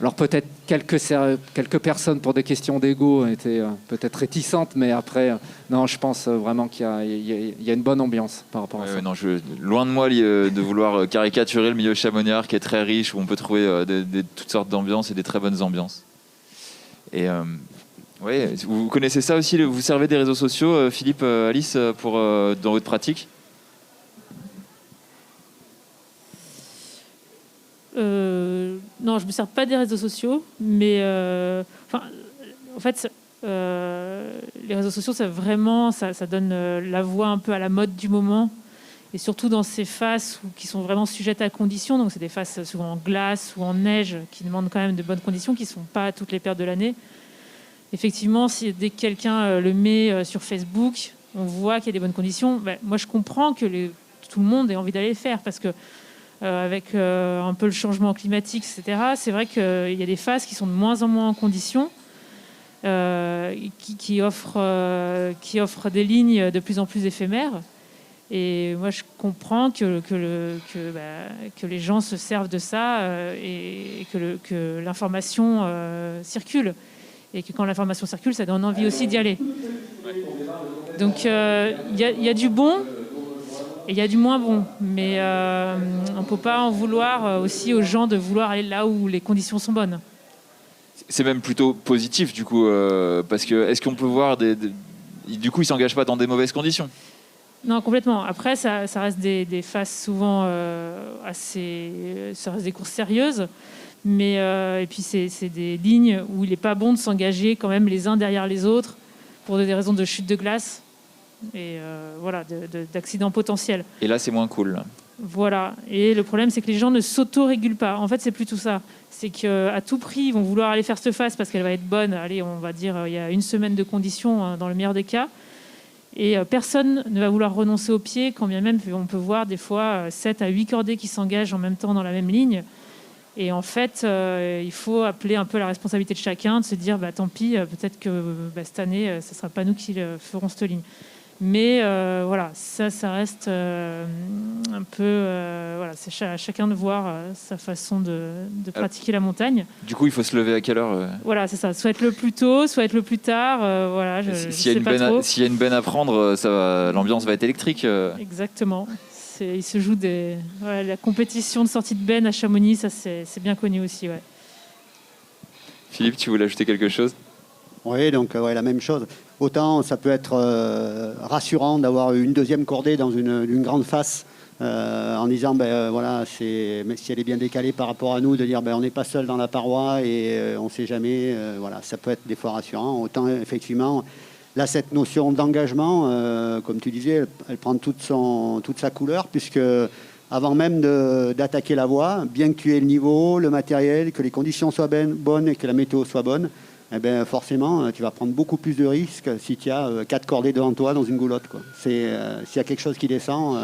S4: Alors peut-être quelques personnes pour des questions d'ego étaient peut-être réticentes, mais après, non, je pense vraiment qu'il y a une bonne ambiance par rapport à ça.
S1: Non, loin de moi de vouloir caricaturer le milieu chamoniard qui est très riche, où on peut trouver toutes sortes d'ambiances et des très bonnes ambiances. Et ouais, vous connaissez ça aussi, vous servez des réseaux sociaux, Philippe, Alice, dans votre pratique?
S2: Non, je ne me sers pas des réseaux sociaux, mais en fait, les réseaux sociaux, ça donne la voix un peu à la mode du moment, et surtout dans ces faces qui sont vraiment sujettes à conditions. Donc, c'est des faces souvent en glace ou en neige qui demandent quand même de bonnes conditions, qui ne sont pas à toutes les périodes de l'année. Effectivement, dès que quelqu'un le met sur Facebook, on voit qu'il y a des bonnes conditions. Moi, je comprends que tout le monde ait envie d'aller le faire parce que avec un peu le changement climatique, etc., c'est vrai qu'il y a des phases qui sont de moins en moins en conditions, qui offrent des lignes de plus en plus éphémères. Et moi, je comprends que les gens se servent de ça et que l'information circule. Et que quand l'information circule, ça donne envie aussi d'y aller. Donc, il y a du bon et il y a du moins bon. Mais on ne peut pas en vouloir aussi aux gens de vouloir aller là où les conditions sont bonnes.
S1: C'est même plutôt positif, du coup, parce que est-ce qu'on peut voir du coup, ils ne s'engagent pas dans des mauvaises conditions?
S2: Non, complètement. Après, ça reste des phases souvent ça reste des courses sérieuses. Mais et puis c'est des lignes où il n'est pas bon de s'engager quand même les uns derrière les autres pour des raisons de chute de glace et voilà, d'accidents potentiels.
S1: Et là, c'est moins cool. Là.
S2: Voilà. Et le problème, c'est que les gens ne s'auto-régulent pas. En fait, c'est plutôt ça. C'est qu'à tout prix, ils vont vouloir aller faire cette phase parce qu'elle va être bonne. Allez, on va dire, il y a une semaine de conditions dans le meilleur des cas. Et personne ne va vouloir renoncer au pied, quand bien même on peut voir des fois 7 à 8 cordées qui s'engagent en même temps dans la même ligne. Et en fait, il faut appeler un peu la responsabilité de chacun, de se dire tant pis, peut-être que cette année, ce ne sera pas nous qui ferons cette ligne. Mais voilà, ça reste un peu... voilà, c'est à chacun de voir sa façon de pratiquer la montagne.
S1: Du coup, il faut se lever à quelle heure
S2: Voilà, c'est ça. Soit être le plus tôt, soit être le plus tard. Voilà,
S1: s'il y a une benne à prendre, l'ambiance va être électrique.
S2: Exactement. Il se joue la compétition de sortie de benne à Chamonix, ça c'est bien connu aussi. Ouais.
S1: Philippe, tu voulais ajouter quelque chose?
S5: Oui, donc la même chose. Autant ça peut être rassurant d'avoir une deuxième cordée dans une grande face en disant voilà, mais si elle est bien décalée par rapport à nous, de dire on n'est pas seul dans la paroi et on ne sait jamais. Voilà, ça peut être des fois rassurant. Autant effectivement. Là, cette notion d'engagement, comme tu disais, elle prend toute sa couleur, puisque avant même d'attaquer la voie, bien que tu aies le niveau, le matériel, que les conditions soient bonnes et que la météo soit bonne, forcément, tu vas prendre beaucoup plus de risques si tu as 4 cordées devant toi dans une goulotte. S'il y a quelque chose qui descend,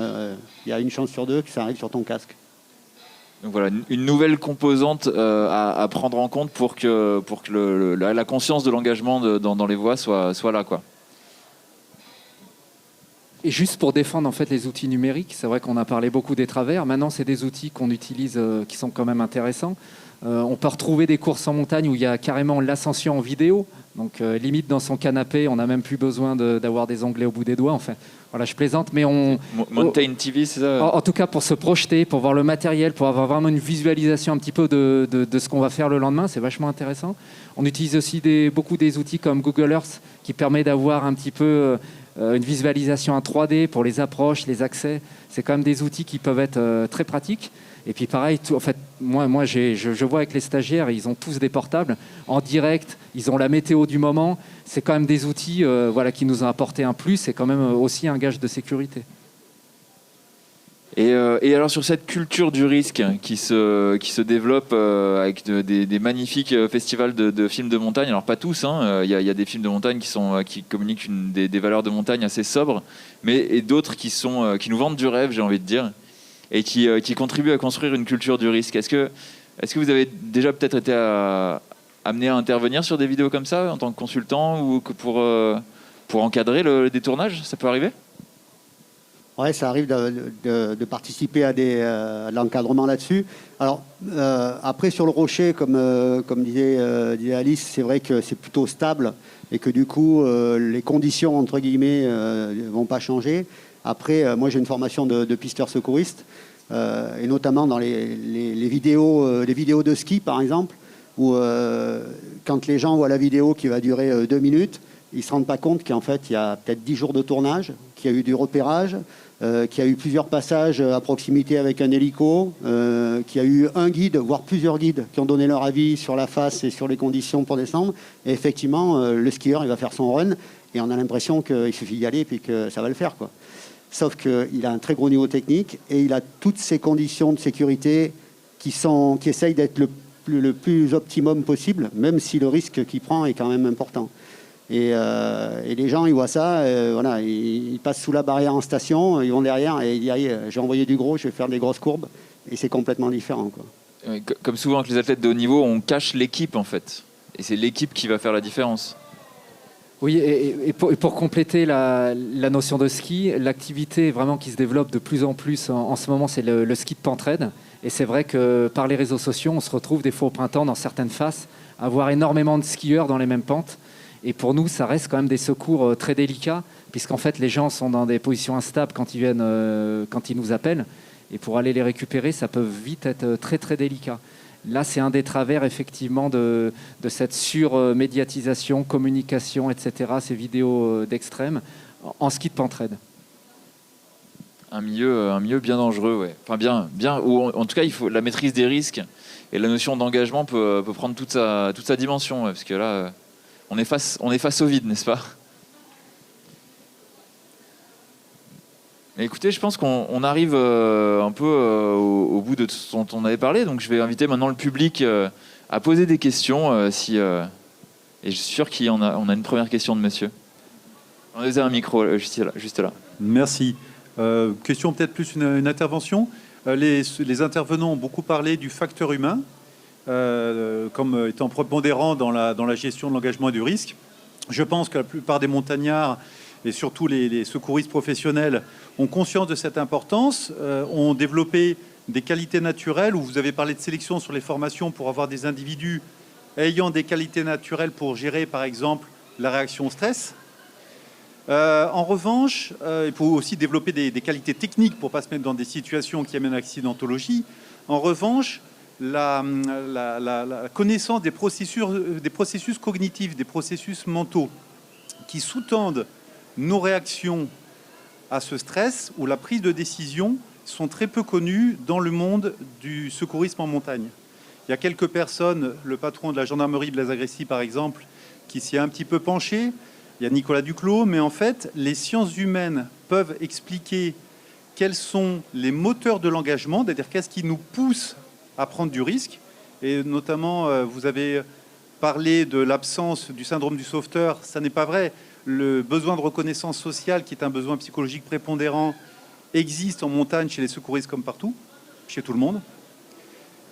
S5: il y a une chance sur 2 que ça arrive sur ton casque.
S1: Donc voilà, une nouvelle composante à prendre en compte pour que la conscience de l'engagement dans les voies soit là, quoi.
S4: Et juste pour défendre en fait les outils numériques, c'est vrai qu'on a parlé beaucoup des travers. Maintenant, c'est des outils qu'on utilise qui sont quand même intéressants. On peut retrouver des courses en montagne où il y a carrément l'ascension en vidéo. Donc limite dans son canapé, on n'a même plus besoin d'avoir des onglets au bout des doigts. Enfin, voilà, je plaisante, mais
S1: Mountain TV, c'est ça?
S4: En tout cas, pour se projeter, pour voir le matériel, pour avoir vraiment une visualisation un petit peu de ce qu'on va faire le lendemain, c'est vachement intéressant. On utilise aussi beaucoup des outils comme Google Earth qui permet d'avoir un petit peu une visualisation en 3D pour les approches, les accès. C'est quand même des outils qui peuvent être très pratiques. Et puis pareil, en fait, moi je vois avec les stagiaires, ils ont tous des portables en direct, ils ont la météo du moment. C'est quand même des outils qui nous ont apporté un plus, c'est quand même aussi un gage de sécurité.
S1: Et alors sur cette culture du risque qui se développe avec des magnifiques festivals de films de montagne, alors pas tous, il y a des films de montagne qui communiquent des valeurs de montagne assez sobres, et d'autres qui nous vendent du rêve, j'ai envie de dire, et qui contribuent à construire une culture du risque. Est-ce que vous avez déjà peut-être été amené à intervenir sur des vidéos comme ça en tant que consultant ou que pour encadrer le détournage? Ça peut arriver?
S5: Ouais, ça arrive de participer à l'encadrement là-dessus. Alors, après, sur le rocher, comme disait Alice, c'est vrai que c'est plutôt stable et que du coup, les conditions, entre guillemets, vont pas changer. Après, moi, j'ai une formation de pisteur secouriste, et notamment dans les vidéos de ski, par exemple, où quand les gens voient la vidéo qui va durer 2 minutes, ils ne se rendent pas compte qu'en fait, il y a peut-être 10 jours de tournage, qu'il y a eu du repérage, qu'il y a eu plusieurs passages à proximité avec un hélico, qu'il y a eu un guide, voire plusieurs guides qui ont donné leur avis sur la face et sur les conditions pour descendre. Et effectivement, le skieur, il va faire son run et on a l'impression qu'il suffit d'y aller et puis que ça va le faire, quoi. Sauf qu'il a un très gros niveau technique et il a toutes ces conditions de sécurité qui essayent d'être le plus optimum possible, même si le risque qu'il prend est quand même important. Et les gens, ils voient ça, ils passent sous la barrière en station, ils vont derrière et ils disent j'ai envoyé du gros, je vais faire des grosses courbes. Et c'est complètement différent, quoi.
S1: Comme souvent avec les athlètes de haut niveau, on cache l'équipe en fait. Et c'est l'équipe qui va faire la différence.
S4: Oui, et pour compléter la notion de ski, l'activité vraiment qui se développe de plus en plus en ce moment, c'est le ski de pentraide. Et c'est vrai que par les réseaux sociaux, on se retrouve des fois au printemps dans certaines faces à voir énormément de skieurs dans les mêmes pentes. Et pour nous, ça reste quand même des secours très délicats, puisqu'en fait, les gens sont dans des positions instables quand ils nous appellent. Et pour aller les récupérer, ça peut vite être très, très délicat. Là, c'est un des travers, effectivement, de cette surmédiatisation, communication, etc., ces vidéos d'extrême, en ski de pentraide.
S1: Un milieu bien dangereux, ouais. Enfin, bien, ou en tout cas, il faut la maîtrise des risques et la notion d'engagement peut prendre toute sa dimension, ouais, parce que là... On est face au vide, n'est-ce pas? Mais écoutez, je pense qu'on arrive un peu au bout de ce dont on avait parlé. Donc je vais inviter maintenant le public à poser des questions. Et je suis sûr qu'on a une première question de monsieur. On a un micro juste là.
S6: Merci. Question peut-être plus une intervention. Les intervenants ont beaucoup parlé du facteur humain. Comme étant prépondérant dans la gestion de l'engagement et du risque. Je pense que la plupart des montagnards et surtout les secouristes professionnels ont conscience de cette importance, ont développé des qualités naturelles, où vous avez parlé de sélection sur les formations pour avoir des individus ayant des qualités naturelles pour gérer par exemple la réaction au stress. En revanche, il faut aussi développer des qualités techniques pour ne pas se mettre dans des situations qui amènent à l'accidentologie. En revanche, la connaissance des processus cognitifs, des processus mentaux qui sous-tendent nos réactions à ce stress ou la prise de décision sont très peu connus dans le monde du secourisme en montagne. Il y a quelques personnes, le patron de la gendarmerie Blaise Agresti par exemple, qui s'y est un petit peu penché. Il y a Nicolas Duclos, mais en fait, les sciences humaines peuvent expliquer quels sont les moteurs de l'engagement, c'est-à-dire qu'est-ce qui nous pousse à prendre du risque. Et notamment, vous avez parlé de l'absence du syndrome du sauveteur. Ça n'est pas vrai. Le besoin de reconnaissance sociale, qui est un besoin psychologique prépondérant, existe en montagne chez les secouristes comme partout, chez tout le monde.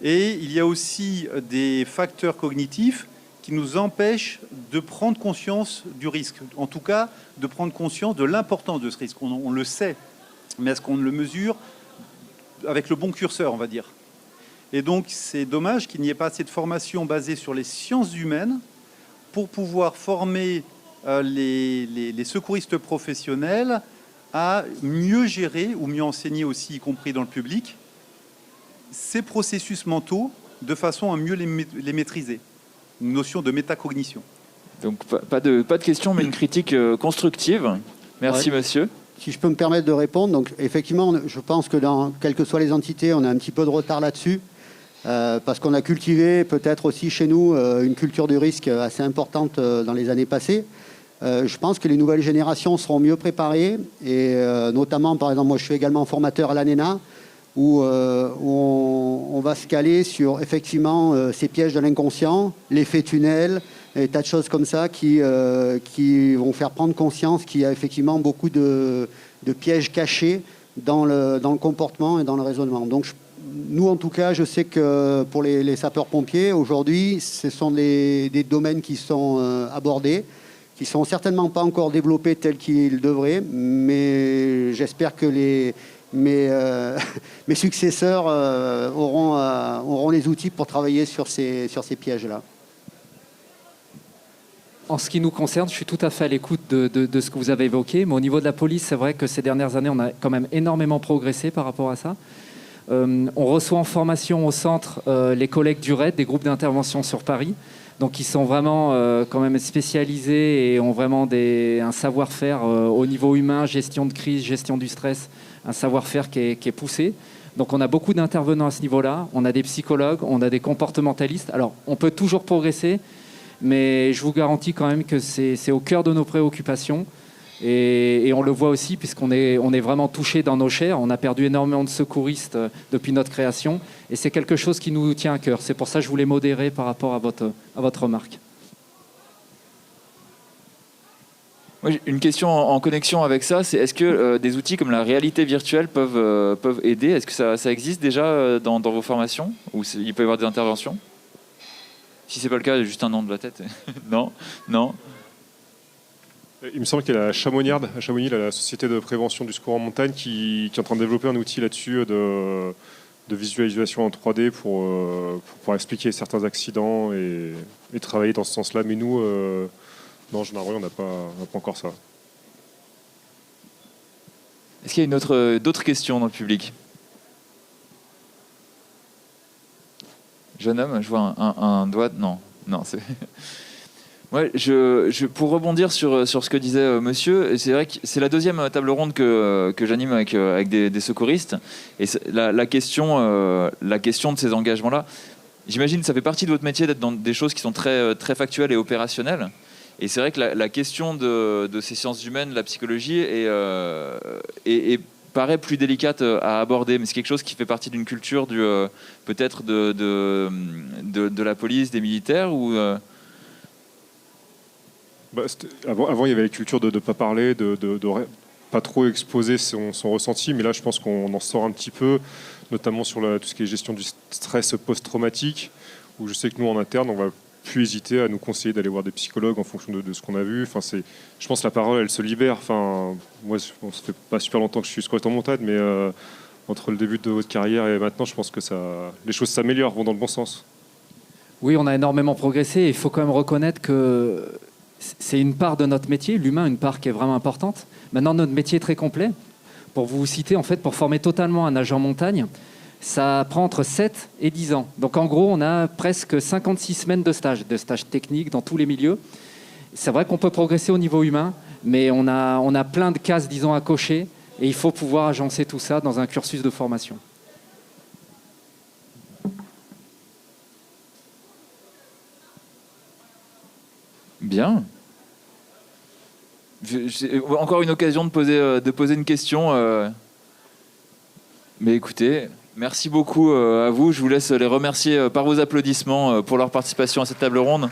S6: Et il y a aussi des facteurs cognitifs qui nous empêchent de prendre conscience du risque. En tout cas, de prendre conscience de l'importance de ce risque. On le sait, mais est-ce qu'on le mesure avec le bon curseur, on va dire? Et donc, c'est dommage qu'il n'y ait pas assez de formation basée sur les sciences humaines pour pouvoir former les secouristes professionnels à mieux gérer, ou mieux enseigner aussi, y compris dans le public, ces processus mentaux de façon à mieux les maîtriser. Une notion de métacognition.
S1: Donc, pas de questions, mais une critique constructive. Merci, monsieur.
S5: Si je peux me permettre de répondre, donc effectivement, je pense que dans quelles que soient les entités, on a un petit peu de retard là-dessus, parce qu'on a cultivé peut-être aussi chez nous une culture du risque assez importante dans les années passées. Je pense que les nouvelles générations seront mieux préparées, et notamment, par exemple, moi je suis également formateur à l'ANENA, où on va se caler sur effectivement ces pièges de l'inconscient, l'effet tunnel, des tas de choses comme ça qui vont faire prendre conscience qu'il y a effectivement beaucoup de pièges cachés dans le comportement et dans le raisonnement. Donc nous, en tout cas, je sais que pour les sapeurs-pompiers, aujourd'hui, ce sont des domaines qui sont abordés, qui sont certainement pas encore développés tels qu'ils devraient, mais j'espère que mes successeurs auront les outils pour travailler sur ces pièges-là.
S4: En ce qui nous concerne, je suis tout à fait à l'écoute de ce que vous avez évoqué, mais au niveau de la police, c'est vrai que ces dernières années, on a quand même énormément progressé par rapport à ça. On reçoit en formation au centre les collègues du RAID, des groupes d'intervention sur Paris, donc ils sont vraiment quand même spécialisés et ont vraiment un savoir-faire au niveau humain, gestion de crise, gestion du stress, un savoir-faire qui est poussé. Donc on a beaucoup d'intervenants à ce niveau-là, on a des psychologues, on a des comportementalistes. Alors on peut toujours progresser, mais je vous garantis quand même que c'est au cœur de nos préoccupations. Et on le voit aussi puisqu'on est vraiment touché dans nos chairs. On a perdu énormément de secouristes depuis notre création. Et c'est quelque chose qui nous tient à cœur. C'est pour ça que je voulais modérer par rapport à votre remarque.
S1: Oui, une question en connexion avec ça, c'est est-ce que des outils comme la réalité virtuelle peuvent aider? Est-ce que ça existe déjà dans vos formations? Ou il peut y avoir des interventions? Si c'est pas le cas, il y a juste un nom de la tête. Non.
S3: Il me semble qu'il y a la Chamoniarde, à Chamonix, la société de prévention du secours en montagne, qui est en train de développer un outil là-dessus de visualisation en 3D pour pouvoir expliquer certains accidents et travailler dans ce sens-là. Mais nous, non, généralement, on n'a pas encore ça.
S1: Est-ce qu'il y a d'autres questions dans le public? Jeune homme, je vois un doigt. Non, c'est... Ouais, pour rebondir sur ce que disait monsieur, c'est vrai que c'est la deuxième table ronde que j'anime avec des secouristes. Et la question de ces engagements-là, j'imagine que ça fait partie de votre métier d'être dans des choses qui sont très, très factuelles et opérationnelles. Et c'est vrai que la question de ces sciences humaines, la psychologie, paraît plus délicate à aborder, mais c'est quelque chose qui fait partie d'une culture peut-être de la police, des militaires ou
S3: avant, il y avait la culture de ne pas parler, de pas trop exposer son ressenti, mais là, je pense qu'on en sort un petit peu, notamment sur tout ce qui est gestion du stress post-traumatique, où je sais que nous, en interne, on va plus hésiter à nous conseiller d'aller voir des psychologues en fonction de ce qu'on a vu. Enfin, je pense que la parole, elle se libère. Enfin, moi, ça fait pas super longtemps que je suis secourisme en montagne, mais entre le début de votre carrière et maintenant, je pense que les choses s'améliorent, vont dans le bon sens.
S4: Oui, on a énormément progressé. Il faut quand même reconnaître que c'est une part de notre métier, l'humain, une part qui est vraiment importante. Maintenant, notre métier est très complet. Pour vous citer, en fait, pour former totalement un agent montagne, ça prend entre 7 et 10 ans. Donc en gros, on a presque 56 semaines de stage techniques dans tous les milieux. C'est vrai qu'on peut progresser au niveau humain, mais on a plein de cases, disons, à cocher, et il faut pouvoir agencer tout ça dans un cursus de formation.
S1: Bien. J'ai encore une occasion de poser une question. Mais écoutez, merci beaucoup à vous. Je vous laisse les remercier par vos applaudissements pour leur participation à cette table ronde.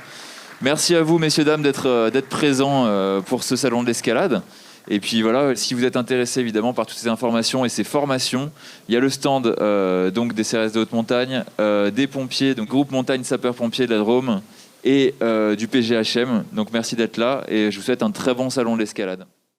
S1: Merci à vous, messieurs, dames, d'être présents pour ce salon de l'escalade. Et puis voilà, si vous êtes intéressés évidemment par toutes ces informations et ces formations, il y a le stand donc des CRS de haute montagne, des pompiers, donc groupe montagne sapeurs-pompiers de la Drôme, et du PGHM. Donc merci d'être là et je vous souhaite un très bon salon de l'escalade.